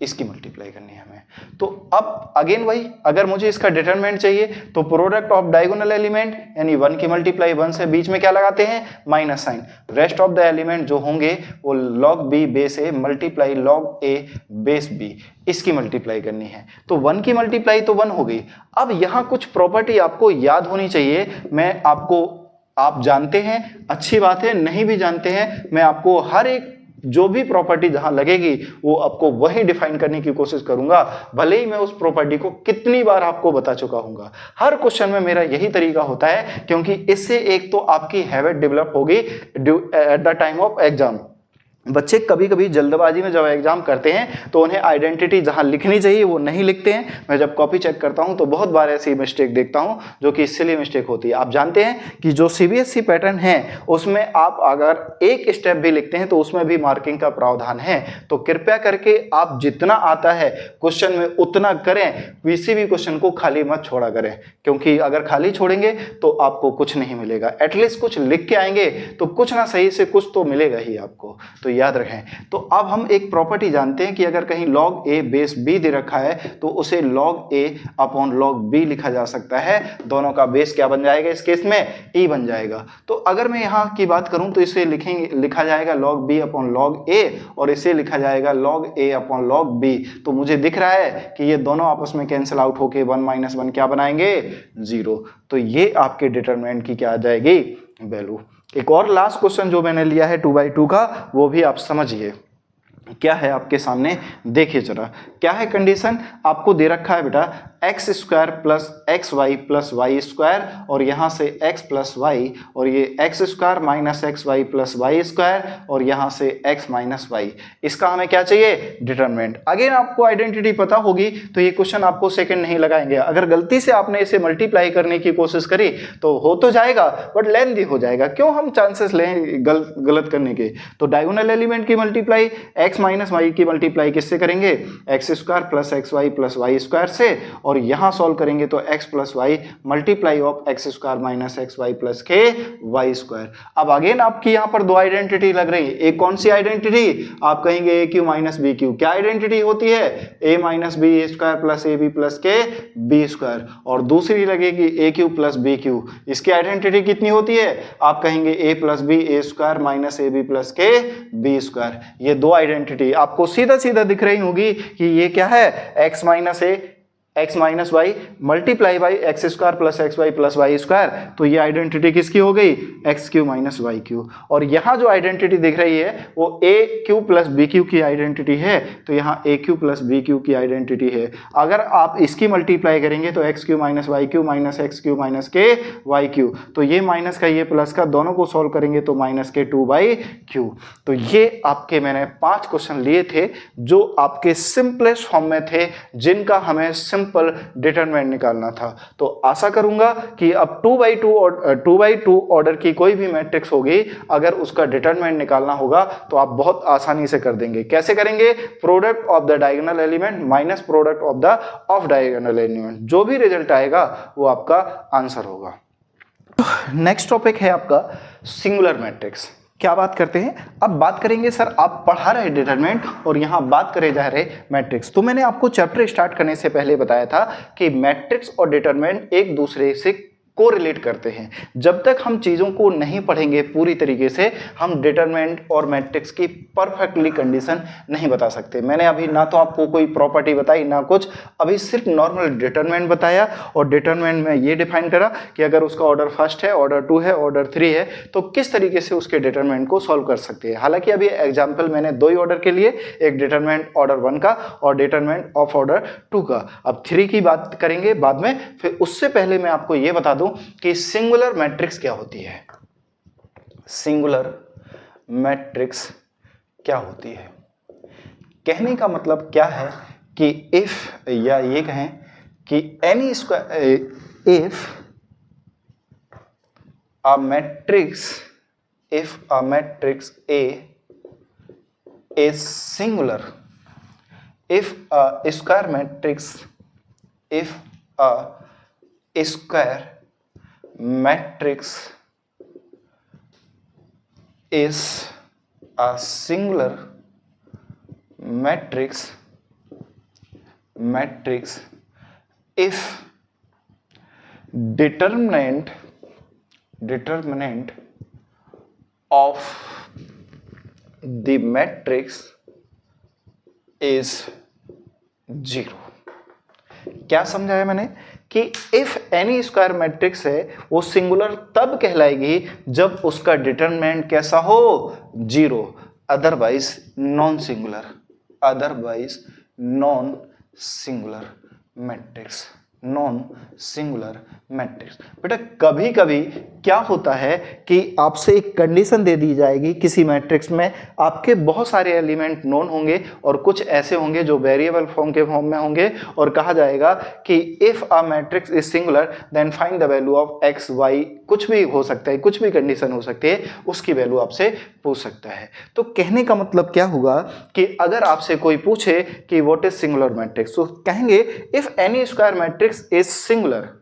इसकी मल्टीप्लाई करनी है हमें। तो अब अगेन वही, अगर मुझे इसका डिटरमिनेंट चाहिए तो प्रोडक्ट ऑफ डायगोनल एलिमेंट यानी 1 की मल्टीप्लाई 1 से, बीच में क्या लगाते हैं minus sine, rest of the element जो होंगे वो log b base a multiply log a base b, इसकी मल्टीप्लाई करनी है। तो 1 की मल्टीप्लाई तो 1 हो गई। अब यहाँ कुछ प्रॉपर्टी आपको याद होनी चाहिए, मैं आपको, आप जानते हैं अच्छी बात है, नहीं भी जानते हैं मैं आपको हर एक जो भी प्रॉपर्टी जहां लगेगी वो आपको वही डिफाइन करने की कोशिश करूंगा, भले ही मैं उस प्रॉपर्टी को कितनी बार आपको बता चुका हूंगा। हर क्वेश्चन में मेरा यही तरीका होता है क्योंकि इससे एक तो आपकी हैबिट डेवलप होगी at the time of exam, बच्चे कभी कभी जल्दबाजी में जब एग्जाम करते हैं तो उन्हें आइडेंटिटी जहां लिखनी चाहिए वो नहीं लिखते हैं। मैं जब कॉपी चेक करता हूं तो बहुत बार ऐसी मिस्टेक देखता हूं जो कि इसलिए मिस्टेक होती है। आप जानते हैं कि जो सीबीएसई पैटर्न है उसमें आप अगर एक स्टेप भी लिखते हैं तो उसमें भी मार्किंग का प्रावधान है। तो कृपया करके आप जितना आता है क्वेश्चन में उतना करें, किसी भी क्वेश्चन को खाली मत छोड़ा करें, क्योंकि अगर खाली छोड़ेंगे तो आपको कुछ नहीं मिलेगा। एटलीस्ट कुछ लिख के आएंगे तो कुछ ना सही से कुछ तो मिलेगा ही आपको, तो याद रखें। तो अब हम एक प्रॉपर्टी जानते हैं कि अगर कहीं log a बेस b दे रखा है तो उसे log a upon log b लिखा जा सकता है। दोनों का बेस क्या बन जाएगा इस केस में? e बन जाएगा। तो अगर मैं यहाँ की बात करूं तो इसे लिखा जाएगा log b upon log a और इसे लिखा जाएगा log a upon log b। तो मुझे दिख रहा है कि ये दोनों आपस में कैंसिल आउट होके 1 माइनस 1 क्या बनाएंगे? 0। तो ये आपके डिटरमिनेंट की क्या आ जाएगी? वैल्यू। एक और लास्ट क्वेश्चन जो मैंने लिया है 2/2 का, वो भी आप समझिए। क्या है आपके सामने, देखिए जरा क्या है कंडीशन। आपको दे रखा है बेटा x square plus x y plus y square और यहाँ से एक्स प्लस वाई और ये x square minus x y plus y square और यहाँ से एक्स माइनस वाई। इसका हमें क्या चाहिए? डिटरमिनेंट। अगेन आपको आइडेंटिटी पता होगी तो ये क्वेश्चन आपको सेकंड नहीं लगाएंगे। अगर गलती से आपने इसे मल्टीप्लाई करने की कोशिश करी तो हो तो जाएगा बट लेंथी हो जाएगा। क्यों हम चांसेस लें गलत करने के? तो डायगोनल एलिमेंट की मल्टीप्लाई एक्स माइनस वाई की मल्टीप्लाई किससे करेंगे? X square plus x y plus y square से, और यहां सॉल्व करेंगे तो x plus y multiply of x square minus x y plus के वाई स्क्वायर। अब अगेन आपकी यहां पर दो आइडेंटिटी लग रही है। एक कौन सी आइडेंटिटी? आप कहेंगे A cube minus B cube. क्या आइडेंटिटी होती है? A minus B square plus A B plus के बी स्क्वायर। और दूसरी लगेगी A cube plus B cube. इसकी आइडेंटिटी कितनी होती है? आप कहेंगे A plus B A square minus A B plus के बी स्क्वायर। ये दो आइडेंटिटी आपको सीधा सीधा दिख रही होगी कि ये क्या है? X minus a x minus y multiply by x square plus x y plus y square. तो ये आइडेंटिटी किसकी हो गई? X cube minus y cube. और यहाँ जो आइडेंटिटी दिख रही है वो a cube plus B cube की आइडेंटिटी है। तो यहाँ a cube plus B cube की आइडेंटिटी है। अगर आप इसकी मल्टीप्लाई करेंगे तो x cube minus y cube minus x cube minus के वाई क्यू। तो ये माइनस का ये प्लस का दोनों को सॉल्व करेंगे तो माइनस के 2/क्यू। तो ये आपके मैंने 5 क्वेश्चन लिए थे जो आपके सिंपलेस्ट फॉर्म में थे, जिनका हमें सिंपल डिटरमिनेंट निकालना था। तो आशा करूंगा कि अब 2/2 ऑर्डर की कोई भी मैट्रिक्स होगी, अगर उसका डिटरमिनेंट निकालना होगा तो आप बहुत आसानी से कर देंगे। कैसे करेंगे? Product of the diagonal element minus product of the of diagonal element. जो भी रिजल्ट आएगा वो आपका आंसर होगा। नेक्स्ट टॉपिक है आपका सिंगुलर मैट्रिक्स। क्या बात करते हैं? अब बात करेंगे सर आप पढ़ा रहे डिटरमिनेंट और यहां बात करे जा रहे मैट्रिक्स। तो मैंने आपको चैप्टर स्टार्ट करने से पहले बताया था कि मैट्रिक्स और डिटरमिनेंट एक दूसरे से कोरिलेट करते हैं। जब तक हम चीज़ों को नहीं पढ़ेंगे पूरी तरीके से, हम डिटरमिनेंट और मैट्रिक्स की परफेक्टली कंडीशन नहीं बता सकते। मैंने अभी ना तो आपको कोई प्रॉपर्टी बताई ना कुछ, अभी सिर्फ नॉर्मल डिटरमिनेंट बताया और डिटरमिनेंट में ये डिफाइन करा कि अगर उसका ऑर्डर फर्स्ट है, ऑर्डर 2 है, ऑर्डर 3 है तो किस तरीके से उसके डिटरमिनेंट को सॉल्व कर सकते हैं। हालांकि अभी एग्जाम्पल मैंने 2 ही ऑर्डर के लिए, एक डिटरमिनेंट ऑर्डर 1 का और डिटरमिनेंट ऑफ ऑर्डर 2 का। अब 3 की बात करेंगे बाद में। फिर उससे पहले मैं आपको ये बता दूं कि सिंगुलर मैट्रिक्स क्या होती है। सिंगुलर मैट्रिक्स क्या होती है? कहने का मतलब क्या है कि इफ, या ये कहें कि N E square, if a matrix, if a matrix A is singular, if a square matrix, if a square matrix is a singular matrix if determinant of the matrix is 0। क्या समझाया मैंने कि इफ एनी स्क्वायर मैट्रिक्स है वो singular तब कहलाएगी जब उसका डिटरमिनेंट कैसा हो? 0, otherwise non singular, otherwise non singular matrix, non singular matrix. बेटा कभी कभी क्या होता है कि आपसे एक कंडीशन दे दी जाएगी किसी मैट्रिक्स में, आपके बहुत सारे एलिमेंट नोन होंगे और कुछ ऐसे होंगे जो वेरिएबल फॉर्म के फॉर्म में होंगे, और कहा जाएगा कि if a matrix is singular then find the value of x y, कुछ भी हो सकता है, कुछ भी कंडीशन हो सकती है, उसकी वैल्यू आपसे पूछ सकता है। तो कहने का मतलब क्या हुआ कि अगर आपसे कोई पूछे कि व्हाट इज सिंगुलर मैट्रिक्स, तो कहेंगे if N E square matrix is singular.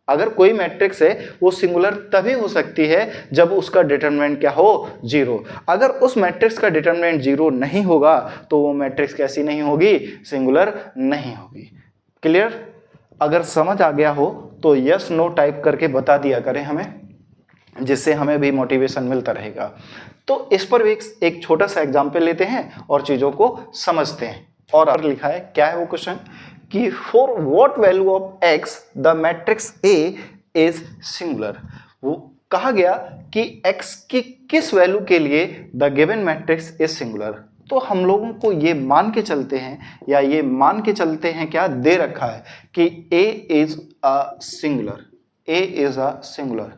अगर कोई मैट्रिक्स है वो सिंगुलर तभी हो सकती है जब उसका डिटरमिनेंट क्या हो, जीरो। अगर उस मैट्रिक्स का डिटरमिनेंट जीरो नहीं होगा तो वो मैट्रिक्स कैसी नहीं होगी, सिंगुलर नहीं होगी। क्लियर? अगर समझ आ गया हो तो यस नो टाइप करके बता दिया करें हमें, जिससे हमें भी मोटिवेशन मिलता रहेगा। तो इस पर एक छोटा सा एग्जाम्पल लेते हैं और चीजों को समझते हैं। और लिखा है, क्या है वो क्वेश्चन, कि for what value of x the matrix A is singular. वो कहा गया कि एक्स की किस वैल्यू के लिए the given matrix is singular. तो हम लोगों को ये मान के चलते हैं, या ये मान के चलते हैं, क्या दे रखा है कि A is a singular, A is a singular.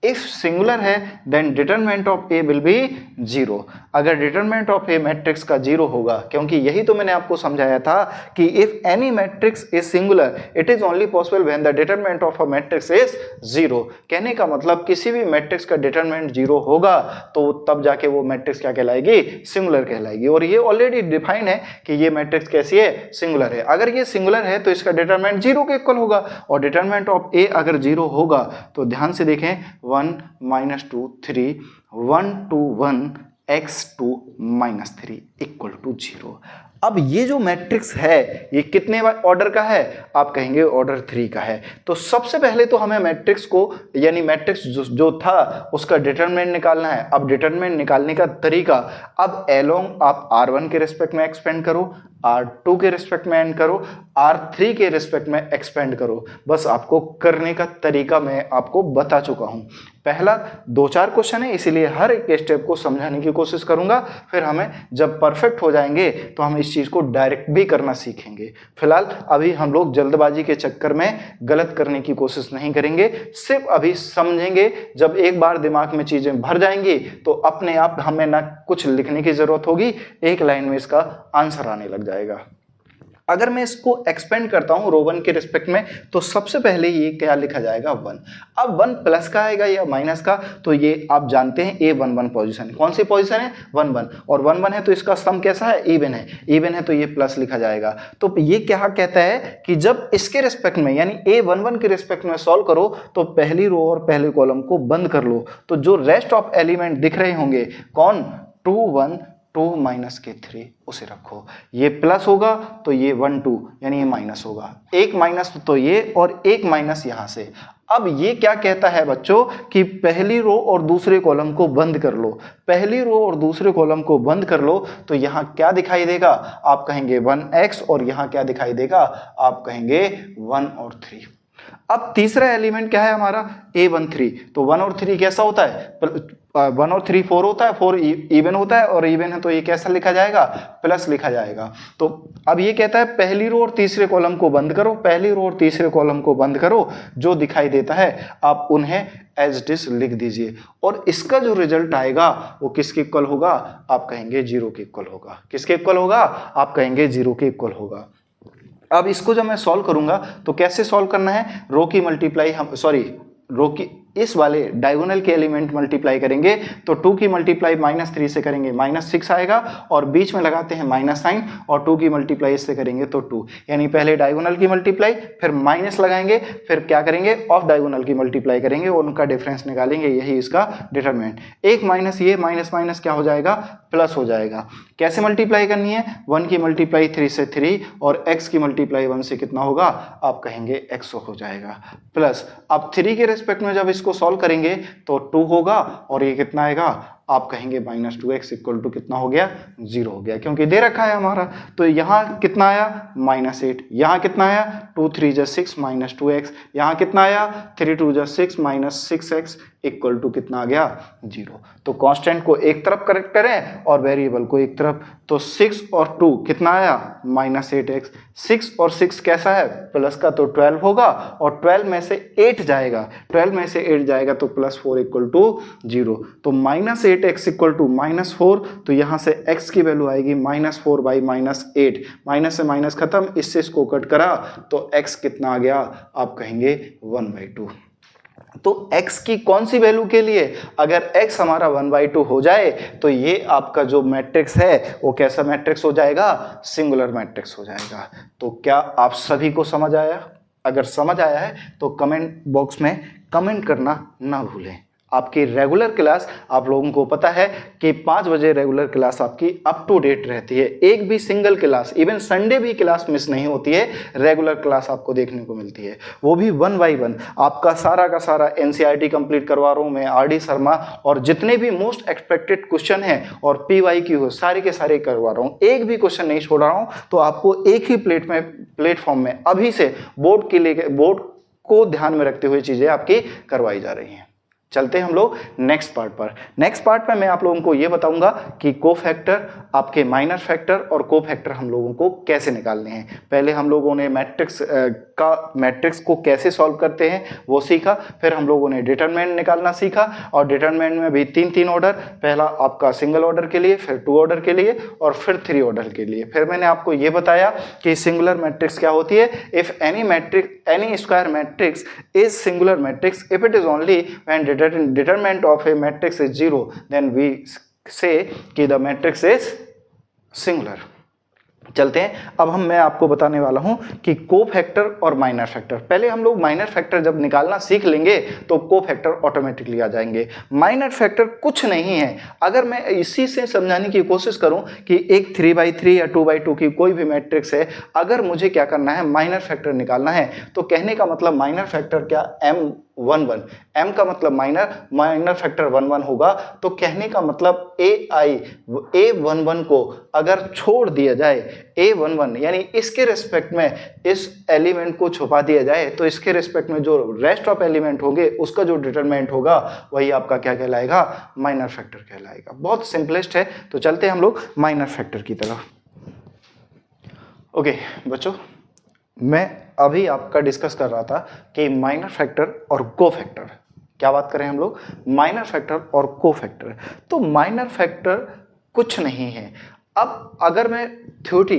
If singular है then determinant of A will be zero. अगर डिटरमिनेंट ऑफ ए मैट्रिक्स का जीरो होगा, क्योंकि यही तो मैंने आपको समझाया था कि if any matrix is singular it is only possible when the determinant of a matrix is zero. कहने का मतलब किसी भी मैट्रिक्स का डिटरमिनेंट जीरो होगा तो तब जाके वो मैट्रिक्स क्या कहलाएगी, सिंगुलर कहलाएगी। और ये ऑलरेडी डिफाइन है कि ये मैट्रिक्स कैसी है, सिंगुलर है। अगर ये सिंगुलर है तो इसका डिटरमिनेंट जीरो के इक्वल होगा, और डिटरमिनेंट ऑफ ए अगर जीरो होगा तो ध्यान से देखें 1 -2 3 1 2 1 x2 -3 इक्वल टू 0। अब ये जो मैट्रिक्स है ये कितने ऑर्डर का है, आप कहेंगे ऑर्डर 3 का है। तो सबसे पहले तो हमें मैट्रिक्स को, यानी मैट्रिक्स जो था उसका डिटरमिनेंट निकालना है। अब डिटरमिनेंट निकालने का तरीका, अब एलोंग आप R1 के रिस्पेक्ट में एक्सपेंड करो, R2 के रिस्पेक्ट में एंड करो, R3 के रिस्पेक्ट में एक्सपेंड करो। बस आपको करने का तरीका मैं आपको बता चुका हूं। पहला 2-4 क्वेश्चन है, इसीलिए हर एक स्टेप को समझाने की कोशिश करूंगा। फिर हमें जब परफेक्ट हो जाएंगे तो हम इस चीज को डायरेक्ट भी करना सीखेंगे। फिलहाल अभी हम लोग जल्दबाजी के चक्कर में गलत करने की कोशिश नहीं करेंगे, सिर्फ अभी समझेंगे। जब एक बार दिमाग में चीजें भर जाएंगी तो अपने आप हमें ना कुछ लिखने की जरूरत होगी, एक लाइन में इसका आंसर आने लग जाएगा। अगर मैं इसको एक्सपेंड करता हूं रो 1 के रिस्पेक्ट में, तो सबसे पहले ये क्या लिखा जाएगा, 1। अब 1 प्लस का आएगा या माइनस का, तो ये आप जानते हैं A11 पोजीशन। कौन सी पोजीशन है, 1-1, और 1-1 है तो इसका सम कैसा है, इवन है। इवन है तो ये प्लस लिखा जाएगा। तो ये क्या कहता है कि जब इसके रिस्पेक्ट में, यानी A11 के रिस्पेक्ट में सॉल्व करो तो पहली रो और पहले कॉलम को बंद कर लो, तो जो रेस्ट ऑफ एलिमेंट दिख रहे होंगे, कौन, 2 1 2 माइनस के 3, उसे रखो। ये प्लस होगा तो ये 1 2, यानी ये माइनस होगा। एक माइनस तो ये, और एक माइनस यहां से। अब ये क्या कहता है बच्चों कि पहली रो और दूसरे कॉलम को बंद कर लो। पहली रो और दूसरे कॉलम को बंद कर लो तो यहां क्या दिखाई देगा, आप कहेंगे 1x, और यहां क्या दिखाई देगा, आप कहेंगे 1 और 3। अब तीसरा एलिमेंट क्या है हमारा, A13। तो 1 और 3 कैसा होता है, 1 और 3 4 होता है, 4 इवन होता है, और इवन है तो ये कैसा लिखा जाएगा, प्लस लिखा जाएगा। तो अब ये कहता है पहली रो और तीसरे कॉलम को बंद करो, पहली रो और तीसरे कॉलम को बंद करो, जो दिखाई देता है आप उन्हें एज इट इज लिख दीजिए, और इसका जो रिजल्ट आएगा वो किसके इक्वल होगा, आप कहेंगे 0 के इक्वल होगा। किसके इक्वल होगा, आप कहेंगे 0 के इक्वल होगा। अब इसको जब मैं सॉल्व करूंगा तो कैसे सॉल्व करना है, रो की मल्टीप्लाई, हम रो की इस वाले डायगोनल के एलिमेंट मल्टीप्लाई करेंगे तो 2 की मल्टीप्लाई -3 से करेंगे -6 आएगा, और बीच में लगाते हैं माइनस साइन, और 2 की मल्टीप्लाई इससे करेंगे तो 2, यानी पहले डायगोनल की मल्टीप्लाई, फिर माइनस लगाएंगे, फिर क्या करेंगे, ऑफ डायगोनल की मल्टीप्लाई करेंगे और उनका डिफरेंस निकालेंगे, यही इसका डिटरमिनेंट। एक माइनस ये माइनस माइनस क्या हो जाएगा, प्लस हो जाएगा। कैसे मल्टीप्लाई करनी है, 1 की मल्टीप्लाई 3 से 3, और x की मल्टीप्लाई 1 से कितना होगा, आप कहेंगे x हो जाएगा, प्लस अब 3 के रिस्पेक्ट में जब इसको सॉल्व करेंगे तो 2 होगा, और ये कितना आएगा, आप कहेंगे -2x इक्वल टू कितना हो गया, 0 हो गया, क्योंकि दे रखा है हमारा। तो यहाँ कितना आया, -8, यहाँ कितना आया, 2 3 6 -2x, यहाँ कितना आया, 3 2 6 -6x इक्वल टू कितना आ गया 0। तो कांस्टेंट को एक तरफ करेक्ट करें और वेरिएबल को एक तरफ, तो 6 और 2 कितना आया -8x। 6 और 6 कैसा है प्लस का, तो 12 होगा और 12 में से 8 जाएगा, 12 में से 8 जाएगा तो +4 इक्वल टू 0। तो -8x इक्वल टू -4, तो यहाँ से x की वैल्यू आएगी -4/-8, माइनस से माइनस खत्म, इससे इसको कट करा तो x कितना आ गया, आप कहेंगे 1/2। तो x की कौन सी वैल्यू के लिए, अगर x हमारा 1/2 हो जाए तो ये आपका जो मैट्रिक्स है वो कैसा मैट्रिक्स हो जाएगा, सिंगुलर मैट्रिक्स हो जाएगा। तो क्या आप सभी को समझ आया? अगर समझ आया है तो कमेंट बॉक्स में कमेंट करना ना भूलें। आपकी रेगुलर क्लास, आप लोगों को पता है कि 5 बजे रेगुलर क्लास आपकी अप टू डेट रहती है, एक भी सिंगल क्लास, इवन संडे भी क्लास मिस नहीं होती है, रेगुलर क्लास आपको देखने को मिलती है, वो भी 1 बाय 1। आपका सारा का सारा NCERT कंप्लीट करवा रहा हूँ मैं, RD शर्मा, और जितने भी मोस्ट एक्सपेक्टेड क्वेश्चन हैं और PYQ हो सारे के सारे करवा रहा हूँ, एक भी क्वेश्चन नहीं छोड़ रहा हूँ। तो आपको एक ही प्लेटफॉर्म में अभी से बोर्ड को ध्यान में रखते हुए चीजें आपकी करवाई जा रही हैं। चलते हैं हम लोग नेक्स्ट पार्ट पर। नेक्स्ट पार्ट में मैं आप लोगों को ये बताऊंगा कि कोफैक्टर, आपके माइनर फैक्टर और कोफैक्टर हम लोगों को कैसे निकालने हैं। पहले हम लोगों ने मैट्रिक्स को कैसे सॉल्व करते हैं वो सीखा, फिर हम लोगों ने डिटरमिनेंट निकालना सीखा, और डिटरमिनेंट में भी 3 ऑर्डर, पहला आपका सिंगल ऑर्डर के लिए, फिर 2 ऑर्डर के लिए और फिर 3 ऑर्डर के लिए। फिर मैंने आपको ये बताया कि सिंगुलर मैट्रिक्स क्या होती है, if N E square matrix is singular matrix if it is only when determinant of a matrix is 0, then we say कि the matrix is singular। चलते हैं, अब मैं आपको बताने वाला हूं कि कोफैक्टर और माइनर फैक्टर। पहले हम लोग माइनर फैक्टर जब निकालना सीख लेंगे तो कोफैक्टर ऑटोमेटिकली आ जाएंगे। माइनर फैक्टर कुछ नहीं है, अगर मैं इसी से समझाने की कोशिश करूं कि एक 3/3 या 2/2 की कोई भी मैट्रिक्स है, अगर मुझे क्या करना है, माइनर फैक्टर निकालना है, तो कहने का मतलब माइनर फैक्टर क्या, M11, M का मतलब माइनर फैक्टर 11 होगा। तो कहने का मतलब A11 को अगर छोड़ दिया जाए, A11 यानी इसके रिस्पेक्ट में इस एलिमेंट को छुपा दिया जाए, तो इसके रिस्पेक्ट में जो रेस्ट ऑफ एलिमेंट होंगे उसका जो डिटरमिनेंट होगा वही आपका क्या कहलाएगा, माइनर फैक्टर कहलाएगा। बहुत सिंपलेस्ट है। तो चलते हैं हम लोग माइनर फैक्टर की तरफ। ओके बच्चों, मैं अभी आपका डिस्कस कर रहा था कि माइनर फैक्टर और कोफैक्टर, क्या बात करें हम लोग, माइनर फैक्टर और कोफैक्टर। तो माइनर फैक्टर कुछ नहीं है। अब अगर मैं थ्योरी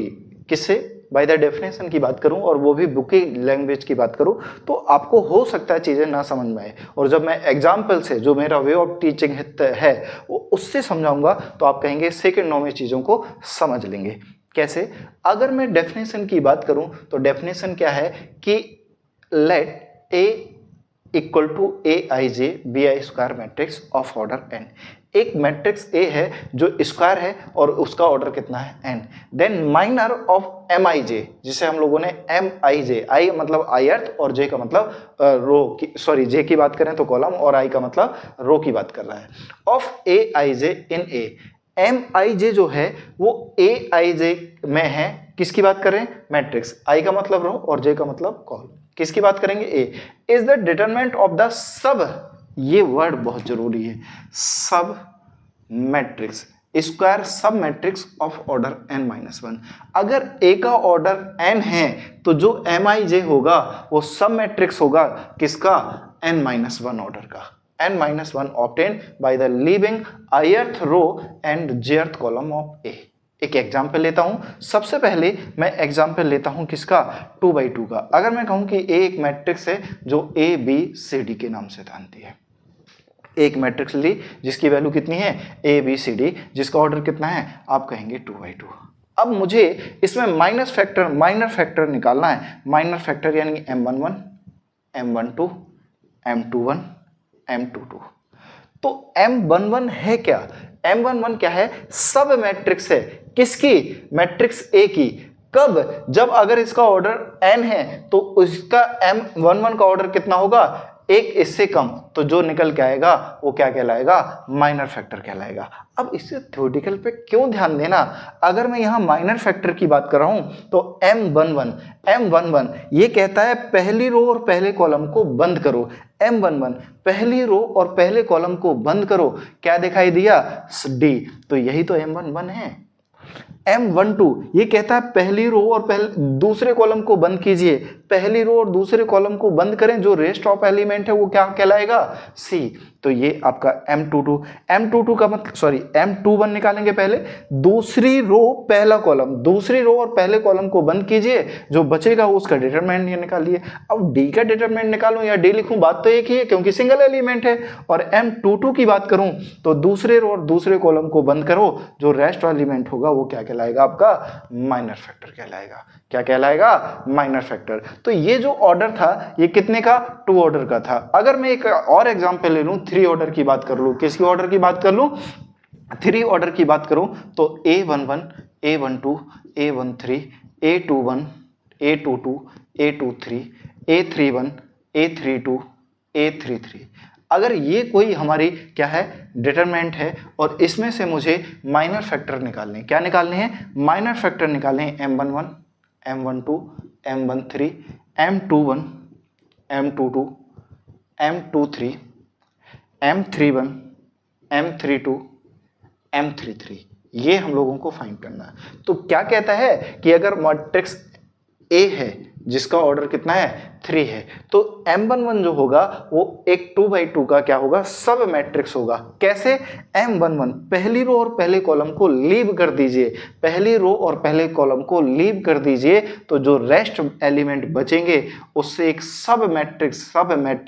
किससे, बाय द डेफिनेशन की बात करूं और वो भी बुक की लैंग्वेज की बात करूं, तो आपको हो सकता है चीज़ें ना समझ में आए, और जब मैं एग्जाम्पल से, जो मेरा वे ऑफ टीचिंग है उससे समझाऊंगा, तो आप कहेंगे सेकेंड नॉर्म में चीज़ों को समझ लेंगे। कैसे? अगर मैं डेफिनेशन की बात करूं तो डेफिनेशन क्या है कि let A equal to Aij be I square matrix of order n। एक मैट्रिक्स A है जो स्क्वायर है और उसका ऑर्डर कितना है n, then minor of Mij, जिसे हम लोगों ने Mij, i मतलब ith और j का मतलब रो की, सॉरी j की बात करें तो कॉलम और i का मतलब रो की बात कर रहा है, of Aij in A। Mij जो है वो Aij में है, किसकी बात कर रहे हैं, मैट्रिक्स, i का मतलब रो और j का मतलब कॉलम, किसकी बात करेंगे, A is the determinant of the sub, ये वर्ड बहुत जरूरी है, सब मैट्रिक्स, स्क्वायर सब मैट्रिक्स ऑफ ऑर्डर n-1। अगर A का ऑर्डर n है तो जो Mij होगा वो सब मैट्रिक्स होगा किसका, n-1 ऑर्डर का, n-1 obtained by the leaving ith row and jth column of A। एक एग्जाम्पल लेता हूं, सबसे पहले मैं एग्जाम्पल लेता हूं किसका, 2/2 का। अगर मैं कहूं कि A एक मैट्रिक्स है जो ABCD के नाम से जानती है, एक मैट्रिक्स ली जिसकी वैल्यू कितनी है, ABCD, जिसका ऑर्डर कितना है, आप कहेंगे 2/2। अब मुझे इसमें माइनर फैक्टर निकालना है। माइनर फैक्टर यानी M11, M12, M21, M22। तो M11 है क्या, M11 क्या है, सब मैट्रिक्स है, किसकी, मैट्रिक्स A की। कब, जब अगर इसका ऑर्डर n है तो उसका M11 का ऑर्डर कितना होगा, एक इससे कम, तो जो निकल के आएगा वो क्या कहलाएगा, माइनर फैक्टर कहलाएगा। अब इससे थ्योरेटिकल पे क्यों ध्यान देना, अगर मैं यहाँ माइनर फैक्टर की बात कर रहा हूँ तो M11 ये कहता है पहली रो और पहले कॉलम को बंद करो। M11 पहली रो और पहले कॉलम को बंद करो, क्या दिखाई दिया, D, तो यही तो M11 है। M12 ये कहता है पहली रो और दूसरे कॉलम को बंद कीजिए, पहली रो और दूसरे कॉलम को बंद करें, जो रेस्ट ऑफ एलिमेंट है वो क्या कहलाएगा, C, तो ये आपका M22 का मतलब M21 निकालेंगे पहले, दूसरी रो पहला कॉलम, दूसरी रो और पहले कॉलम को बंद कीजिए, जो बचेगा उसका डिटरमिनेंट ये निकालिए। अब D का डिटरमिनेंट निकालूं या D लिखूं, बात तो एक ही है क्योंकि सिंगल एलिमेंट है। और M22 की बात करूं तो दूसरे रो और दूसरे कॉलम को बंद करो, जो रेस्ट एलिमेंट होगा वो क्या कहलाएगा, आपका माइनर फैक्टर कहलाएगा। क्या कहलाएगा, माइनर फैक्टर। तो ये जो ऑर्डर था ये कितने का, 2 ऑर्डर का था। अगर मैं एक और एग्जांपल ले लूं, 3 ऑर्डर की बात कर लूं, किसकी ऑर्डर की बात कर लूं, 3 ऑर्डर की बात करूं तो A11, A12, A13, A21, A22, A23, A31, A32, A33। अगर ये कोई हमारी क्या है, डिटरमिनेंट है, और इसमें से मुझे माइनर फैक्टर निकालने, क्या निकालने हैं, माइनर फैक्टर निकालने हैं, M11, M12, M13, M21, M22, M23, M31, M32, M33, ये हम लोगों को फाइंड करना है। तो क्या कहता है कि अगर मैट्रिक्स A है जिसका ऑर्डर कितना है, 3 है, तो M11 जो होगा वो एक 2x2 का क्या होगा, सब मैट्रिक्स होगा। कैसे, M11 पहली रो और पहले कॉलम को लीव कर दीजिए, पहली रो और पहले कॉलम को लीव कर दीजिए, तो जो रेस्ट एलिमेंट बचेंगे उससे एक सब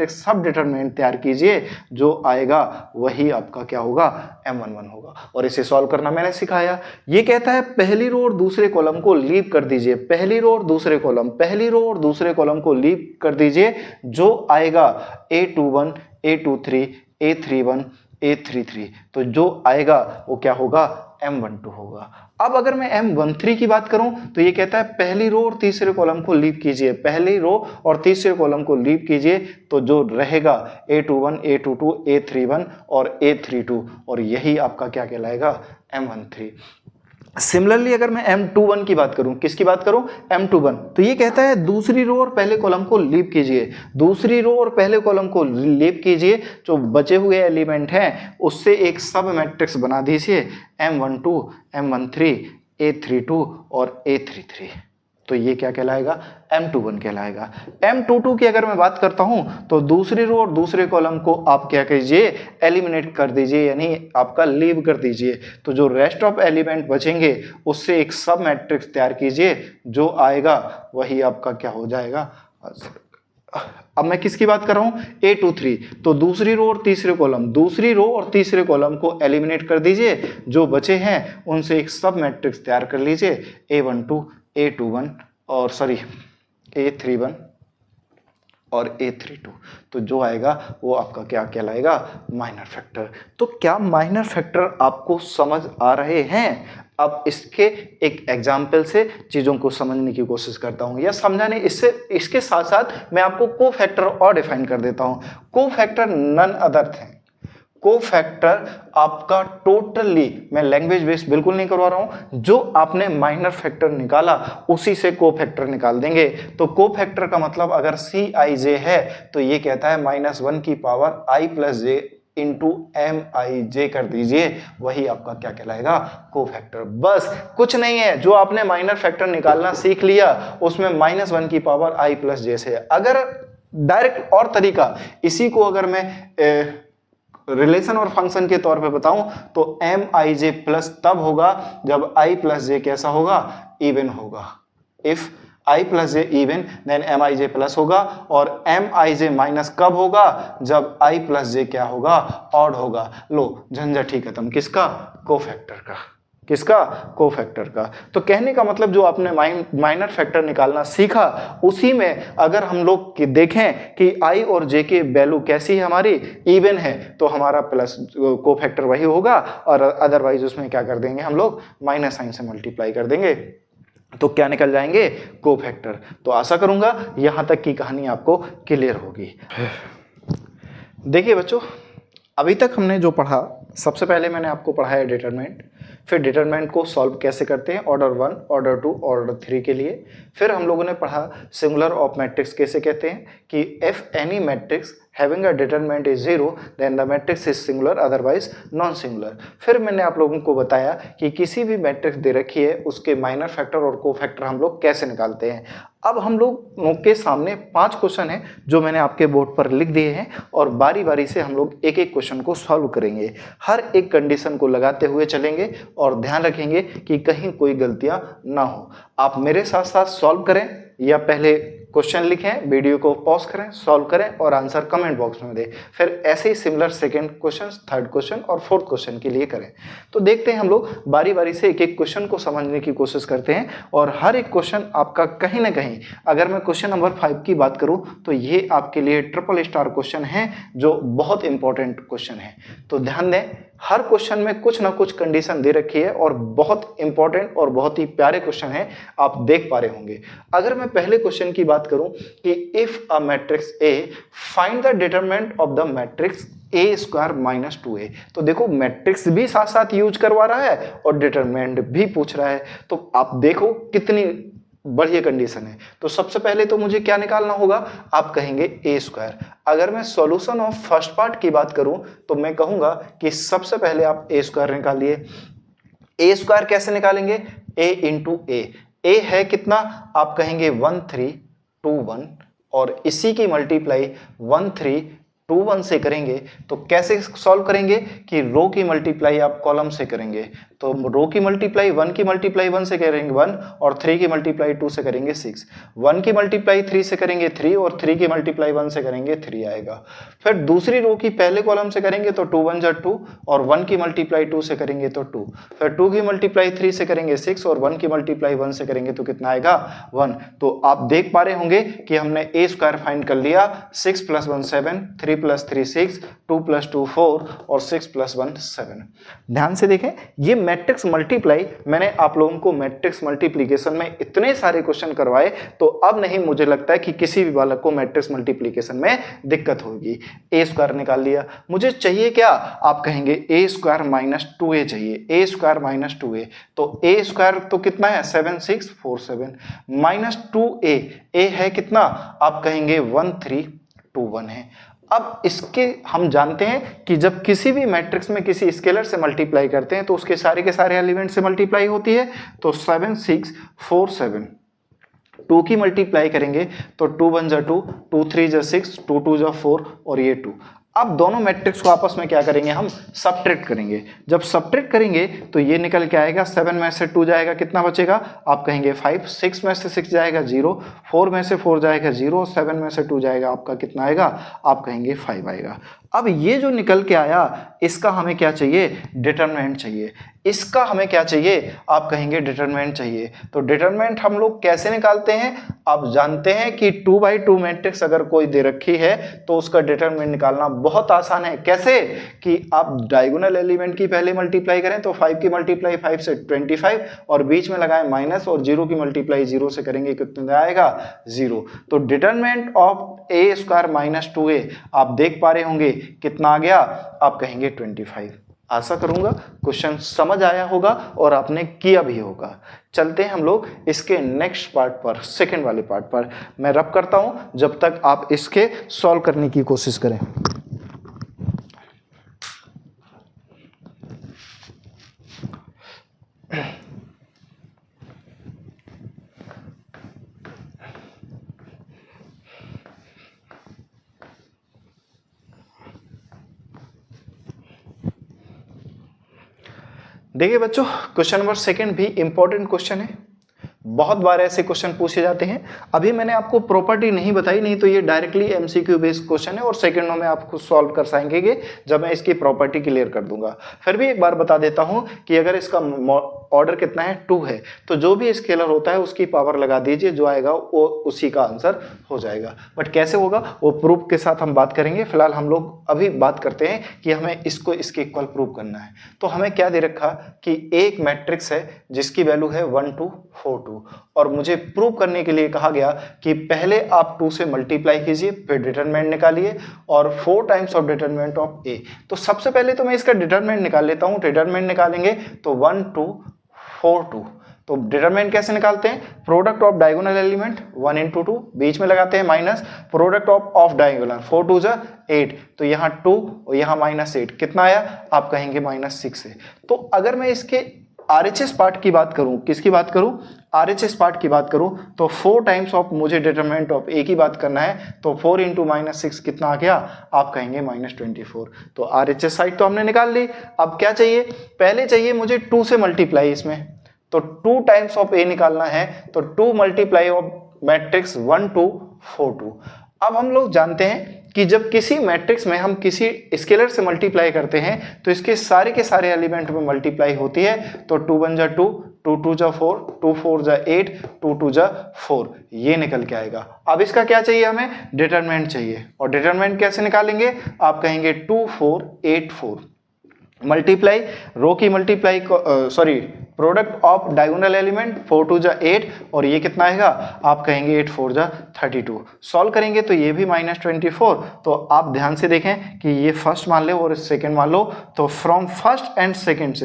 सब डिटरमिनेंट तैयार कीजिए, जो आएगा वही आपका क्या होगा, M11 होगा। और इसे सॉल्व करना मैंने सिखाया। ये कहता है पहली रो और दूसरे कॉलम को लीव कर दीजिए, पहली रो और दूसरे कॉलम, पहली रो और दूसरे कॉलम को लीव कर दीजिए, जो आएगा A21, A23, A31, A33, तो जो आएगा वो क्या होगा, M12 होगा। अब अगर मैं M13 की बात करूं तो ये कहता है पहली रो और तीसरे कॉलम को लीव कीजिए, पहली रो और तीसरे कॉलम को लीव कीजिए, तो जो रहेगा A21, A22, A31 और A32, और यही आपका क्या कहलाएगा, M13। सिमिलरली अगर मैं M21 की बात करूं, किसकी बात करूं, M21, तो ये कहता है दूसरी रो और पहले कॉलम को लीव कीजिए, दूसरी रो और पहले कॉलम को लीव कीजिए, जो बचे हुए एलिमेंट हैं उससे एक सब मैट्रिक्स बना दीजिए, M12, M13, A32 और A33, तो ये क्या कहलाएगा, M21 कहलाएगा। M22 की अगर मैं बात करता हूं तो दूसरी रो और दूसरे कॉलम को आप क्या कीजिए, एलिमिनेट कर दीजिए, यानी आपका लीव कर दीजिए, तो जो रेस्ट ऑफ एलिमेंट बचेंगे उससे एक सब मैट्रिक्स तैयार कीजिए, जो आएगा वही आपका क्या हो जाएगा। अब मैं किसकी बात कर रहा हूं, A23, तो दूसरी रो और तीसरे कॉलम, दूसरी रो और तीसरे कॉलम को एलिमिनेट कर दीजिए, जो बचे हैं उनसे एक सब मैट्रिक्स तैयार कर लीजिए, A12, A21 और A31 और A32, तो जो आएगा वो आपका क्या कहलाएगा, माइनर फैक्टर। तो क्या माइनर फैक्टर आपको समझ आ रहे हैं? अब इसके एक एग्जाम्पल से चीज़ों को समझने की कोशिश करता हूँ, या समझाने इसके साथ साथ मैं आपको को फैक्टर और डिफाइन कर देता हूँ। को फैक्टर नन अदर थे, को फैक्टर आपका टोटली, मैं लैंग्वेज बेस्ड बिल्कुल नहीं करवा रहा हूं, जो आपने माइनर फैक्टर निकाला उसी से को फैक्टर निकाल देंगे। तो को फैक्टर का मतलब अगर Cij है तो ये कहता है -1 की power i + j into Mij कर दीजिए, वही आपका क्या कहलाएगा, को फैक्टर। बस कुछ नहीं है, जो आपने माइनर फैक्टर निकालना सीख लिया उसमें -1 की पावर i + j से। अगर डायरेक्ट और तरीका, इसी को अगर मैं रिलेशन और फंक्शन के तौर पे बताऊं तो Mij प्लस तब होगा जब i + j कैसा होगा, इवन होगा। If i + j even then Mij plus होगा, और Mij माइनस कब होगा, जब i + j क्या होगा, ऑड होगा। लो झंझट ही खत्म, किसका, को फैक्टर का। किसका, को फैक्टर का। तो कहने का मतलब जो आपने माइनर फैक्टर निकालना सीखा उसी में अगर हम लोग देखें कि i और j की वैल्यू कैसी है, हमारी इवन है, तो हमारा प्लस को फैक्टर वही होगा, और अदरवाइज उसमें क्या कर देंगे हम लोग, माइनस साइन से मल्टीप्लाई कर देंगे, तो क्या निकल जाएंगे, को फैक्टर। तो आशा करूंगा यहां तक की कहानी आपको क्लियर होगी। देखिए बच्चों, अभी तक हमने जो पढ़ा, सबसे पहले मैंने आपको पढ़ाया डिटरमिनेंट, फिर डिटरमिनेंट को सॉल्व कैसे करते हैं ऑर्डर 1, ऑर्डर 2, ऑर्डर 3 के लिए। फिर हम लोगों ने पढ़ा सिंगुलर ऑफ मैट्रिक्स कैसे कहते हैं कि if any matrix having a determinant is 0 then the matrix is singular otherwise non singular. फिर मैंने आप लोगों को बताया कि किसी भी मैट्रिक्स दे रखी है उसके माइनर फैक्टर और कोफैक्टर हम लोग कैसे निकालते हैं। अब हम लोगों के सामने 5 क्वेश्चन हैं जो मैंने आपके बोर्ड पर लिख दिए हैं और बारी बारी से हम लोग एक एक क्वेश्चन को सॉल्व करेंगे। हर एक कंडीशन को लगाते हुए चलेंगे और ध्यान रखेंगे कि कहीं कोई गलतियां ना हो। आप मेरे साथ साथ सॉल्व करें या पहले क्वेश्चन लिखें, वीडियो को पॉज करें, सॉल्व करें और आंसर कमेंट बॉक्स में दें। फिर ऐसे ही similar second question, third question और फोर्थ क्वेश्चन के लिए करें। तो देखते हैं हम लोग बारी बारी से एक एक क्वेश्चन को समझने की कोशिश करते हैं और हर एक क्वेश्चन आपका कहीं ना कहीं, अगर मैं क्वेश्चन नंबर 5 की बात करूं तो ये आपके लिए ट्रिपल स्टार क्वेश्चन है जो बहुत इंपॉर्टेंट क्वेश्चन है। तो ध्यान दें, हर क्वेश्चन में कुछ ना कुछ कंडीशन दे रखी है और बहुत इंपॉर्टेंट और बहुत ही प्यारे क्वेश्चन है, आप देख पा रहे होंगे। अगर मैं पहले क्वेश्चन की बात करूं कि if a matrix A find the determinant of the matrix A square minus 2a, तो देखो मैट्रिक्स भी साथ साथ यूज करवा रहा है और डिटरमिनेंट भी पूछ रहा है। तो आप देखो कितनी बढ़िया कंडीशन है। तो सबसे पहले तो मुझे क्या निकालना होगा, आप कहेंगे ए स्क्वायर। अगर मैं सॉल्यूशन ऑफ फर्स्ट पार्ट की बात करूं तो मैं कहूंगा कि सबसे पहले आप ए स्क्वायर निकालिए। ए स्क्वायर कैसे निकालेंगे, ए इंटू ए है कितना, आप कहेंगे 1321 और इसी की मल्टीप्लाई 1321 से करेंगे। तो कैसे सॉल्व करेंगे कि रो की मल्टीप्लाई आप कॉलम से करेंगे। तो रो की मल्टीप्लाई 1 की मल्टीप्लाई 1 से करेंगे 1 और 3 की मल्टीप्लाई 2 से करेंगे 6। 1 की मल्टीप्लाई 3 से करेंगे 3 और 3 की मल्टीप्लाई 1 से करेंगे 3 आएगा। फिर दूसरी रो की पहले कॉलम से करेंगे तो 2 1 जा 2 और 1 की मल्टीप्लाई 2 से करेंगे तो 2। फिर 2 की मल्टीप्लाई 3 से करेंगे 6 और 1 की मल्टीप्लाई 1 से करेंगे तो कितना आएगा 1। तो आप देख पा रहे होंगे कि हमने ए स्क्वायर फाइंड कर लिया। 6 + 1 7, 3 + 3 6, 2 + 2 4 और 6 + 1 7। ध्यान से देखें, ये मैट्रिक्स मल्टीप्लाई, मैंने आप लोगों को मैट्रिक्स मल्टीप्लिकेशन में इतने सारे क्वेश्चन करवाए तो अब नहीं मुझे लगता है कि किसी भी बालक को मैट्रिक्स मल्टीप्लिकेशन में दिक्कत होगी। ए स्क्वायर निकाल लिया, मुझे चाहिए क्या, आप कहेंगे ए स्क्वायर माइनस 2a चाहिए। ए स्क्वायर माइनस 2a, तो ए स्क्वायर तो कितना है 7647 माइनस 2a, ए है कितना, आप कहेंगे 1321 है। अब इसके हम जानते हैं कि जब किसी भी मैट्रिक्स में किसी स्केलर से मल्टीप्लाई करते हैं तो उसके सारे के सारे एलिमेंट से मल्टीप्लाई होती है। तो 7647 2 की मल्टीप्लाई करेंगे तो 2 1 जा 2, 2 3 जा 6, 2 2 जा 4 और ये 2। अब दोनों मैट्रिक्स को आपस में क्या करेंगे, हम सब्ट्रैक्ट करेंगे। जब सब्ट्रैक्ट करेंगे तो ये निकल के आएगा 7 में से 2 जाएगा कितना बचेगा, आप कहेंगे 5, 6 में से 6 जाएगा 0, 4 में से 4 जाएगा 0, 7 में से 2 जाएगा आपका कितना आएगा, आप कहेंगे 5 आएगा। अब ये जो निकल के आया इसका हमें क्या चाहिए, डिटरमिनेंट चाहिए। इसका हमें क्या चाहिए, आप कहेंगे डिटरमिनेंट चाहिए। तो डिटरमिनेंट हम लोग कैसे निकालते हैं, आप जानते हैं कि 2x2 मैट्रिक्स अगर कोई दे रखी है तो उसका डिटरमिनेंट निकालना बहुत आसान है। कैसे कि आप डायगोनल एलिमेंट की पहले मल्टीप्लाई करें तो 5 की मल्टीप्लाई 5 से 25 और बीच में लगाएं माइनस और 0 की मल्टीप्लाई 0 से करेंगे कितना आएगा 0। तो determinant of A square minus 2a आप देख पा रहे होंगे कितना आ गया, आप कहेंगे 25। आशा करूंगा क्वेश्चन समझ आया होगा और आपने किया भी होगा। चलते हैं हम लोग इसके नेक्स्ट पार्ट पर, सेकंड वाले पार्ट पर। मैं रब करता हूं जब तक आप इसके सॉल्व करने की कोशिश करें। देखिए बच्चों, क्वेश्चन नंबर सेकंड भी इंपॉर्टेंट क्वेश्चन है। बहुत बार ऐसे क्वेश्चन पूछे जाते हैं। अभी मैंने आपको प्रॉपर्टी नहीं बताई, नहीं तो ये डायरेक्टली एमसीक्यू बेस्ड क्वेश्चन है और सेकंडों में आपको सॉल्व कर पाएंगे जब मैं इसकी प्रॉपर्टी क्लियर कर दूंगा। फिर भी एक बार बता देता हूं कि अगर इसका ऑर्डर कितना है 2 है तो जो भी स्केलर होता है उसकी पावर लगा दीजिए, जो आएगा वो उसी का आंसर हो जाएगा। बट कैसे होगा वो प्रूफ के साथ हम बात करेंगे। फिलहाल हम लोग अभी बात करते हैं कि हमें इसको इसके इक्वल प्रूव करना है। तो हमें क्या दे रखा कि एक मैट्रिक्स है जिसकी वैल्यू है 1 2 4 2 2 और मुझे प्रूव करने के लिए कहा गया कि पहले आप 2 से मल्टीप्लाई कीजिए फिर डिटरमिनेंट निकालिए और 4 times of determinant of A. तो सबसे पहले तो मैं इसका डिटरमिनेंट निकाल लेता हूं। डिटरमिनेंट निकालेंगे तो 1 2 4 2। तो डिटरमिनेंट कैसे निकालते हैं? Product of diagonal element 1 into 2 बीच में लगाते हैं माइनस प्रोडक्ट ऑफ डायगोनल 4 2 जा 8 तो यहाँ 2 और यहाँ -8 कितना आया? आप कहेंगे -6 है। तो अगर मैं इसके RHS पार्ट की बात करूं, किसकी बात करूं? RHS पार्ट की बात करूं तो 4 टाइम्स ऑफ मुझे डिटरमिनेंट ऑफ ए की बात करना है तो 4 into -6 कितना आ गया? आप कहेंगे -24। तो RHS साइड तो हमने निकाल ली। अब क्या चाहिए? पहले चाहिए मुझे 2 से मल्टीप्लाई इसमें, तो 2 टाइम्स ऑफ ए निकालना है तो 2 मल्टीप्लाई ऑफ मैट्रिक्स 1 2 4 2। अब हम लोग जानते हैं कि जब किसी मैट्रिक्स में हम किसी स्केलर से मल्टीप्लाई करते हैं तो इसके सारे के सारे एलिमेंट में मल्टीप्लाई होती है। तो 2 1 जा 2, 2 2 जा 4, 2 4 जा 8, 2 2 जा 4 ये निकल के आएगा। अब इसका क्या चाहिए? हमें डिटरमिनेंट चाहिए। और डिटरमिनेंट कैसे निकालेंगे? आप कहेंगे 2 4 8 4 मल्टीप्लाई रो की multiply product of diagonal element 4 2 जा 8 और ये कितना आएगा? आप कहेंगे 8 4 जा 32। सॉल्व करेंगे तो ये भी -24। तो आप ध्यान से देखें कि ये फर्स्ट मान लो और सेकंड मान लो। तो फ्रॉम फर्स्ट एंड सेकंड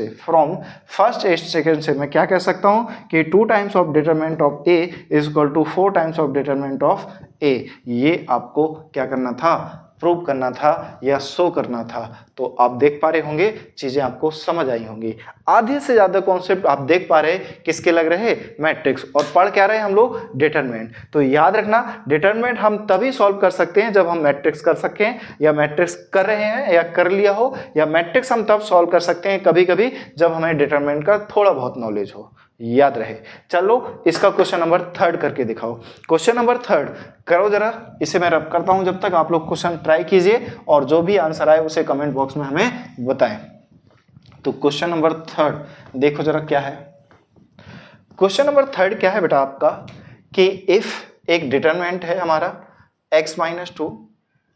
से मैं क्या कह सकता हूं कि 2 times of determinant of A is equal to 4 times of determinant of A. ये आपको क्या करना था? प्रूव करना था या शो करना था। तो आप देख पा रहे होंगे चीजें आपको समझ आई होंगी। आधे से ज्यादा कॉन्सेप्ट आप देख पा रहे किसके लग रहे? मैट्रिक्स। और पढ़ क्या रहे हम लोग? डिटरमिनेंट। तो याद रखना डिटरमिनेंट हम तभी सॉल्व कर सकते हैं जब हम मैट्रिक्स कर सकें या मैट्रिक्स कर रहे हैं या कर लिया हो, या मैट्रिक्स हम तब सॉल्व कर सकते हैं कभी कभी जब हमें डिटरमिनेंट का थोड़ा बहुत नॉलेज हो। याद रहे। चलो इसका क्वेश्चन नंबर 3 करके दिखाओ। क्वेश्चन नंबर 3 करो जरा, इसे मैं रब करता हूं जब तक आप लोग क्वेश्चन ट्राई कीजिए और जो भी आंसर आए उसे कमेंट बॉक्स में हमें बताएं। तो क्वेश्चन नंबर 3 देखो जरा क्या है। क्वेश्चन नंबर 3 क्या है बेटा आपका कि इफ एक डिटरमिनेंट है हमारा x - 2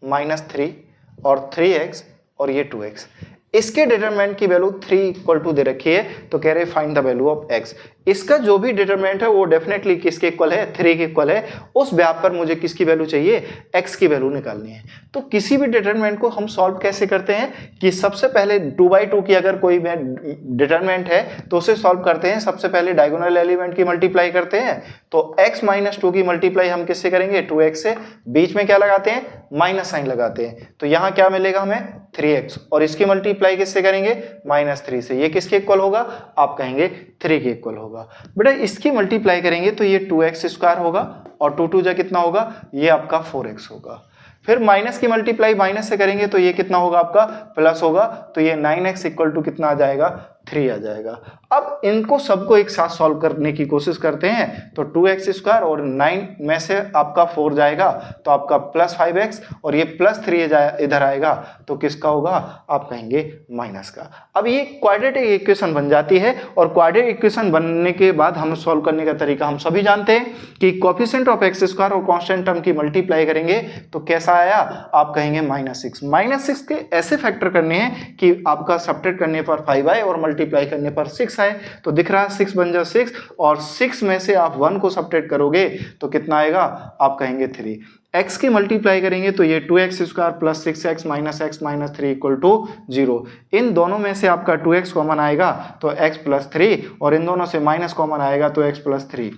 -3 और 3x और ये 2x, इसके डिटरमिनेंट की वैल्यू 3 = दे रखी है। तो कह रहे find the value of x। इसका जो भी डिटरमिनेंट है वो डेफिनेटली किसके इक्वल है? 3 के इक्वल है। उस ब्याह पर मुझे किसकी वैल्यू चाहिए? x की वैल्यू निकालनी है। तो किसी भी डिटरमिनेंट को हम सॉल्व कैसे करते हैं कि सबसे पहले 2/2 की अगर कोई डिटरमिनेंट है तो उसे सॉल्व करते हैं। सबसे पहले डायगोनल एलिमेंट की मल्टीप्लाई करते हैं। तो x - 2 की मल्टीप्लाई हम किससे करेंगे? 2x से। बीच में क्या लगाते हैं? माइनस साइन लगाते हैं। तो यहां क्या मिलेगा हमें? 3x। और इसकी मल्टीप्लाई किससे करेंगे? -3 से। ये किसके इक्वल होगा? आप कहेंगे 3 के इक्वल होगा। बेटा इसकी मल्टीप्लाई करेंगे तो ये 2x² होगा और 2 2 जा कितना होगा? ये आपका 4x होगा। फिर माइनस की मल्टीप्लाई माइनस से करेंगे तो ये कितना होगा? आपका प्लस होगा। तो ये 9x = कितना आ जाएगा? 3 आ जाएगा। अब इनको सबको एक साथ सॉल्व करने की कोशिश करते हैं। तो 2x² और 9 में से आपका 4 जाएगा तो आपका +5x और ये +3 इधर आएगा तो किसका होगा? आप कहेंगे माइनस का। अब ये क्वाड्रेटिक इक्वेशन बन जाती है और क्वाड्रेटिक इक्वेशन बनने के बाद हम सॉल्व करने का तरीका हम सभी जानते हैं कि कोएफिशिएंट ऑफ x² और कांस्टेंट टर्म की मल्टीप्लाई करेंगे तो कैसा आया? आप कहेंगे -6। -6 के ऐसे फैक्टर करने हैं कि आपका सब्ट्रैक्ट करने पर 5 आए और मल्टीप्लाई करने पर 6 आए। तो दिख रहा है 6 बन जा 6 और 6 में से आप 1 को सब्ट्रैक्ट करोगे तो कितना आएगा? आप कहेंगे 3। x की मल्टीप्लाई करेंगे तो ये 2x² + 6x - x - 3 = 0। इन दोनों में से आपका 2x कॉमन आएगा तो x + 3 और इन दोनों से माइनस कॉमन आएगा तो x + 3।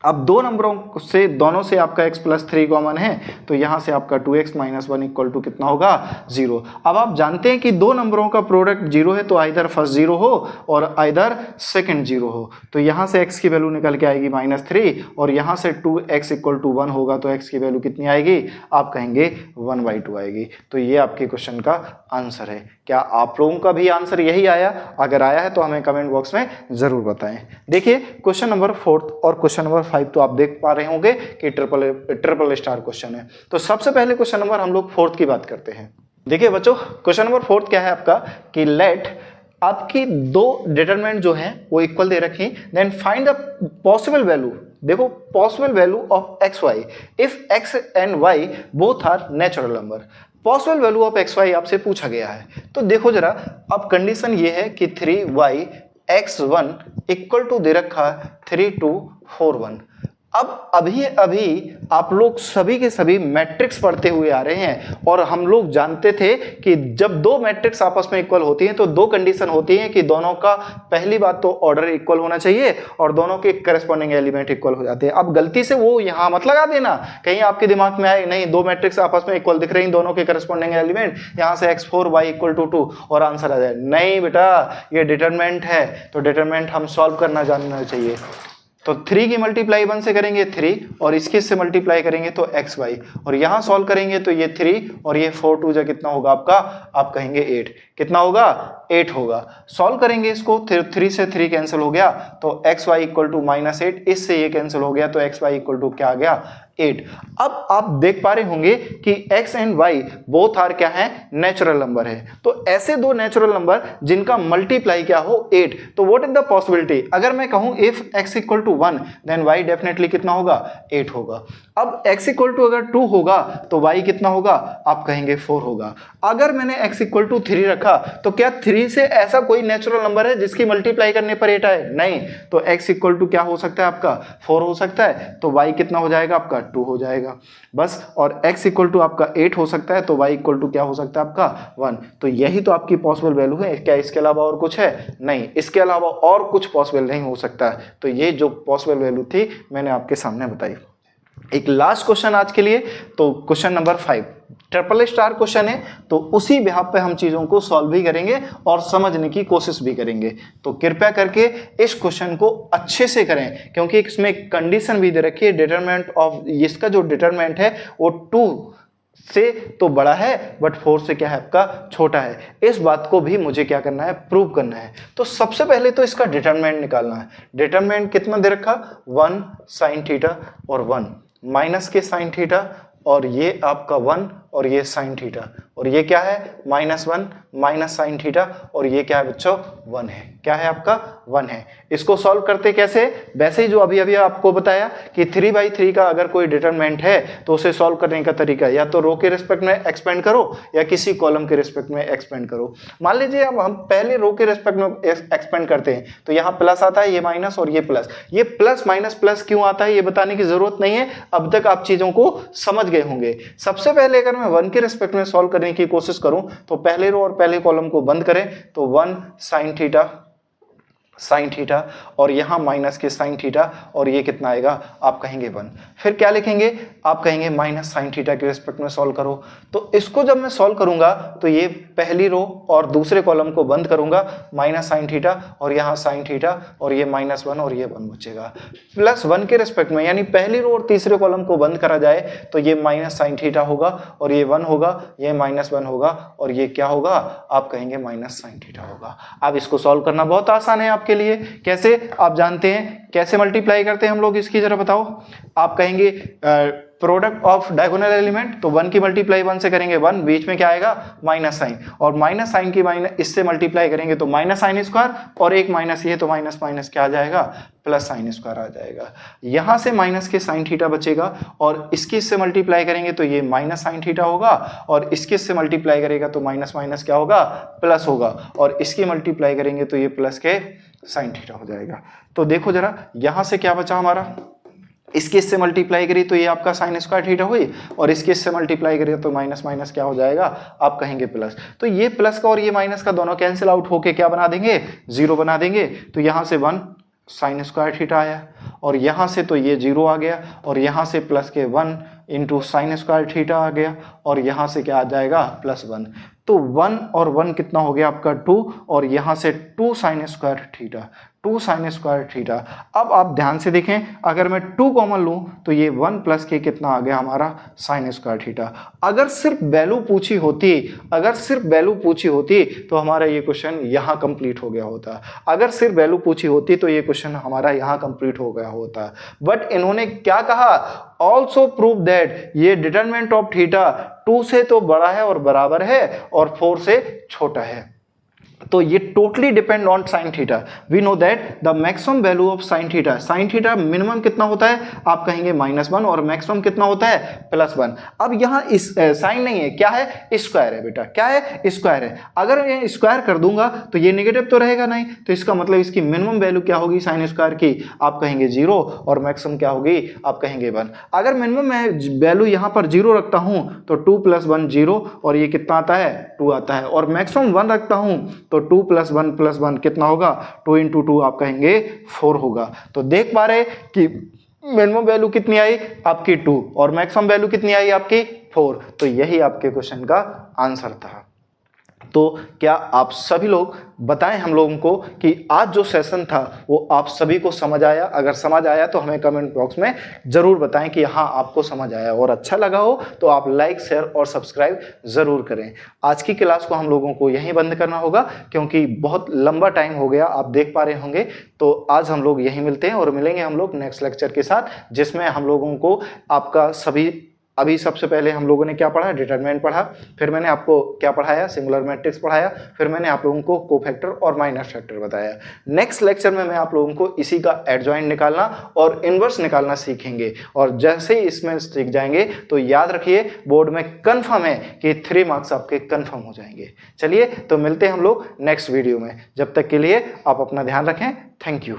अब दो नंबरों से दोनों से आपका x + 3 कॉमन है तो यहां से आपका 2x - 1 = कितना होगा? 0। अब आप जानते हैं कि दो नंबरों का प्रोडक्ट 0 है तो आइदर फर्स्ट 0 हो और आइदर सेकंड 0 हो। तो यहां से x की वैल्यू निकल के आएगी -3 और यहां से 2x = 1 होगा तो x की वैल्यू कितनी आएगी? आप कहेंगे 1/2 आएगी। तो ये आपके क्वेश्चन का आंसर है। क्या आप लोगों का भी आंसर यही आया? अगर आया है तो हमें कमेंट बॉक्स में जरूर बताएं। देखिए क्वेश्चन नंबर 4 और क्वेश्चन नंबर 5 तो आप देख पा रहे होंगे कि ट्रिपल स्टार क्वेश्चन है। तो सबसे पहले क्वेश्चन नंबर हम लोग 4 की बात करते हैं। देखिए बच्चों क्वेश्चन नंबर 4 क्या है आपका कि लेट आपकी दो डिटरमिनेंट जो है वो इक्वल दे रखी, then find the possible value. देखो possible value of xy if x and y both are natural number. Possible value of xy आपसे पूछा गया है। तो देखो जरा अब कंडीशन ये है कि 3y x1 इक्वल टू दे रखा 3241। अब अभी आप लोग सभी के सभी मैट्रिक्स पढ़ते हुए आ रहे हैं और हम लोग जानते थे कि जब दो मैट्रिक्स आपस में इक्वल होती हैं तो दो कंडीशन होती हैं कि दोनों का पहली बात तो ऑर्डर इक्वल होना चाहिए और दोनों के करस्पॉन्डिंग एलिमेंट इक्वल हो जाते हैं। अब गलती से वो यहां मत लगा देना, कहीं आपके दिमाग में आए नहीं दो मैट्रिक्स आपस में इक्वल दिख रही हैं, दोनों के करस्पॉन्डिंग एलिमेंट, यहां से x4 y इक्वल टू 2 और आंसर आ जाए। नहीं बेटा, ये डिटरमिनेंट है, तो डिटरमिनेंट हम सॉल्व करना जानना चाहिए। तो 3 की मल्टीप्लाई 1 से करेंगे 3 और इसके से मल्टीप्लाई करेंगे तो xy, और यहां सॉल्व करेंगे तो ये 3 और ये 4 2 जा कितना होगा आपका, आप कहेंगे 8। कितना होगा, 8 होगा। सॉल्व करेंगे इसको, 3 से 3 कैंसिल हो गया तो xy इक्वल टू -8, इससे ये कैंसिल हो गया तो xy इक्वल टू क्या आ गया, 8। अब आप देख पा रहे होंगे कि x and y both are क्या है, नेचुरल नंबर है। तो ऐसे दो नेचुरल नंबर जिनका मल्टीप्लाई क्या हो 8, तो व्हाट इज द पॉसिबिलिटी, अगर मैं कहूं if x equal to 1 then y definitely कितना होगा, 8 होगा। अब x इक्वल टू अगर 2 होगा तो y कितना होगा, आप कहेंगे 4 होगा। अगर मैंने x इक्वल टू 3 रखा तो क्या 3 से ऐसा कोई नेचुरल नंबर है जिसकी मल्टीप्लाई करने पर 8 आए, नहीं। तो x इक्वल टू क्या हो सकता है आपका, 4 हो सकता है, तो y कितना हो जाएगा आपका, 2 हो जाएगा बस। और x इक्वल टू आपका 8 हो सकता है तो y इक्वल टू क्या हो सकता है आपका, 1। तो यही तो आपकी पॉसिबल वैल्यू है, क्या इसके अलावा और कुछ है, नहीं, इसके अलावा और कुछ पॉसिबल नहीं हो सकता। तो ये जो पॉसिबल वैल्यू थी मैंने आपके सामने बताई। एक लास्ट क्वेश्चन आज के लिए, तो question number 5 triple star question है, तो उसी बिहाफ पे हम चीजों को सॉल्व भी करेंगे और समझने की कोशिश भी करेंगे। तो कृपया करके इस क्वेश्चन को अच्छे से करें, क्योंकि इसमें कंडीशन भी दे रखी है, डिटरमिनेंट ऑफ, इसका जो डिटरमिनेंट है वो 2 से तो बड़ा है बट 4 से क्या है आपका, छोटा है। इस बात को भी मुझे क्या करना है, प्रूव करना है। तो सबसे पहले तो इसका डिटरमिनेंट निकालना है। डिटरमिनेंट कितना दे रखा, 1 साइन थीटा और 1 माइनस के साइन थीटा, और ये आपका 1 और ये साइन थीटा, और ये क्या है, -1 माइनस साइन थीटा, और ये क्या है बच्चों, 1 है। क्या है आपका, 1 है। इसको सॉल्व करते कैसे, वैसे ही जो अभी आपको बताया कि 3/3 का अगर कोई डिटरमिनेंट है तो उसे सॉल्व करने का तरीका या तो रो के रिस्पेक्ट में एक्सपेंड करो या किसी कॉलम के रिस्पेक्ट में एक्सपेंड करो। मान लीजिए अब हम पहले रो के रिस्पेक्ट में एक्सपेंड करते हैं तो यहाँ प्लस आता है, ये माइनस और ये प्लस। ये प्लस माइनस प्लस क्यों आता है ये बताने की जरूरत नहीं है, अब तक आप चीजों को समझ गए होंगे। सबसे पहले अगर मैं 1 के रिस्पेक्ट में सॉल्व करने की कोशिश करूं तो पहले रो और पहले कॉलम को बंद करें तो 1 साइन थीटा और यहां माइनस के साइन थीटा, और ये कितना आएगा, आप कहेंगे 1। फिर क्या लिखेंगे, आप कहेंगे माइनस साइन थीटा के रिस्पेक्ट में सॉल्व करो। तो इसको जब मैं सॉल्व करूंगा तो ये पहली रो और दूसरे कॉलम को बंद करूंगा, माइनस साइन थीटा और यहाँ साइन थीटा, और ये -1 और ये 1 बचेगा। +1 के रिस्पेक्ट में यानी पहली रो और तीसरे कॉलम को बंद करा जाए तो ये माइनस साइन थीटा होगा और ये 1 होगा, ये -1 होगा, और ये क्या होगा, आप कहेंगे माइनस साइन थीटा होगा। अब इसको सॉल्व करना बहुत आसान है के लिए, कैसे आप जानते हैं, कैसे मल्टीप्लाई करते हैं हम लोग इसकी, जरा बताओ। आप कहेंगे प्रोडक्ट ऑफ डायगोनल एलिमेंट, तो 1 की मल्टीप्लाई 1 से करेंगे 1, बीच में क्या आएगा, माइनस साइन, और माइनस साइन की माइनस इससे मल्टीप्लाई करेंगे तो माइनस साइन स्क्वायर, और एक माइनस ये तो माइनस माइनस क्या आ जाएगा, प्लस साइन स्क्वायर आ जाएगा। यहां से माइनस के साइन थीटा बचेगा, और इसकी इससे मल्टीप्लाई करेंगे तो ये माइनस साइन थीटा होगा, और इसके इससे मल्टीप्लाई करेगा तो माइनस माइनस क्या होगा, प्लस होगा, और इसकी मल्टीप्लाई करेंगे तो ये प्लस के साइन थीटा हो जाएगा। तो देखो जरा यहां से क्या बचा हमारा, इसके इससे मल्टीप्लाई करी तो ये आपका साइन स्क्वायर थीटा हुई, और इसके इससे मल्टीप्लाई करिए तो माइनस माइनस क्या हो जाएगा, आप कहेंगे प्लस। तो ये प्लस का और ये माइनस का दोनों कैंसिल आउट होके क्या बना देंगे, 0 बना देंगे। तो यहां से 1 साइन स्क्वायर थीटा आया, और यहां से तो ये 0 आ गया, और यहां से प्लस के 1 इंटू साइन स्क्वायर थीटा आ गया, और यहां से क्या आ जाएगा, +1। तो 1 और 1 कितना हो गया आपका 2, और यहां से 2 sine square theta, 2 sine square theta. अब आप ध्यान से देखें, अगर मैं 2 कॉमन लूं तो ये 1 प्लस के कितना आ गया हमारा, साइन स्क्वायर थीटा। अगर सिर्फ वैल्यू पूछी होती, अगर सिर्फ वैल्यू पूछी होती तो हमारा ये क्वेश्चन यहाँ कंप्लीट हो गया होता। अगर सिर्फ वैल्यू पूछी होती तो ये क्वेश्चन हमारा यहाँ कंप्लीट हो गया होता। बट इन्होंने क्या कहा, ऑल्सो प्रूव दैट ये डिटरमिनेंट ऑफ थीटा 2 से तो बड़ा है और बराबर है और 4 से छोटा है। तो ये totally depend on sine theta. We know that the maximum value of sine theta, sine theta minimum कितना होता है आप कहेंगे -1 और मैक्सिमम कितना होता है +1। अब यहाँ इस साइन नहीं है, क्या है स्क्वायर है बेटा, क्या है स्क्वायर है। अगर मैं स्क्वायर कर दूंगा तो ये नेगेटिव तो रहेगा नहीं, तो इसका मतलब इसकी मिनिमम वैल्यू क्या होगी साइन स्क्वायर की, आप कहेंगे 0 और मैक्सिमम क्या होगी आप कहेंगे 1। अगर मिनिमम मैं वैल्यू यहाँ पर 0 रखता हूँ तो 2 + 1 0 और ये कितना आता है 2 आता है, और मैक्सिमम 1 रखता हूँ तो 2 + 1 + 1 कितना होगा 2 × 2 आप कहेंगे 4 होगा। तो देख पा रहे कि मिनिमम वैल्यू कितनी आई आपकी 2 और मैक्सिमम वैल्यू कितनी आई आपकी 4। तो यही आपके क्वेश्चन का आंसर था। तो क्या आप सभी लोग बताएं हम लोगों को कि आज जो सेशन था वो आप सभी को समझ आया? अगर समझ आया तो हमें कमेंट बॉक्स में ज़रूर बताएं कि हाँ आपको समझ आया, और अच्छा लगा हो तो आप लाइक शेयर और सब्सक्राइब ज़रूर करें। आज की क्लास को हम लोगों को यहीं बंद करना होगा क्योंकि बहुत लंबा टाइम हो गया, आप देख पा रहे होंगे। तो आज हम लोग यहीं मिलते हैं और मिलेंगे हम लोग नेक्स्ट लेक्चर के साथ, जिसमें हम लोगों को आपका सभी अभी सबसे पहले हम लोगों ने क्या पढ़ा, डिटरमिनेंट पढ़ा, फिर मैंने आपको क्या पढ़ाया, सिंगुलर मैट्रिक्स पढ़ाया, फिर मैंने आप लोगों को कोफैक्टर और माइनस फैक्टर बताया। नेक्स्ट लेक्चर में मैं आप लोगों को इसी का एडजॉइंट निकालना और इनवर्स निकालना सीखेंगे, और जैसे ही इसमें सीख जाएंगे तो याद रखिए बोर्ड में कन्फर्म है कि 3 मार्क्स आपके कन्फर्म हो जाएंगे। चलिए तो मिलते हैं हम लोग नेक्स्ट वीडियो में, जब तक के लिए आप अपना ध्यान रखें। Thank you.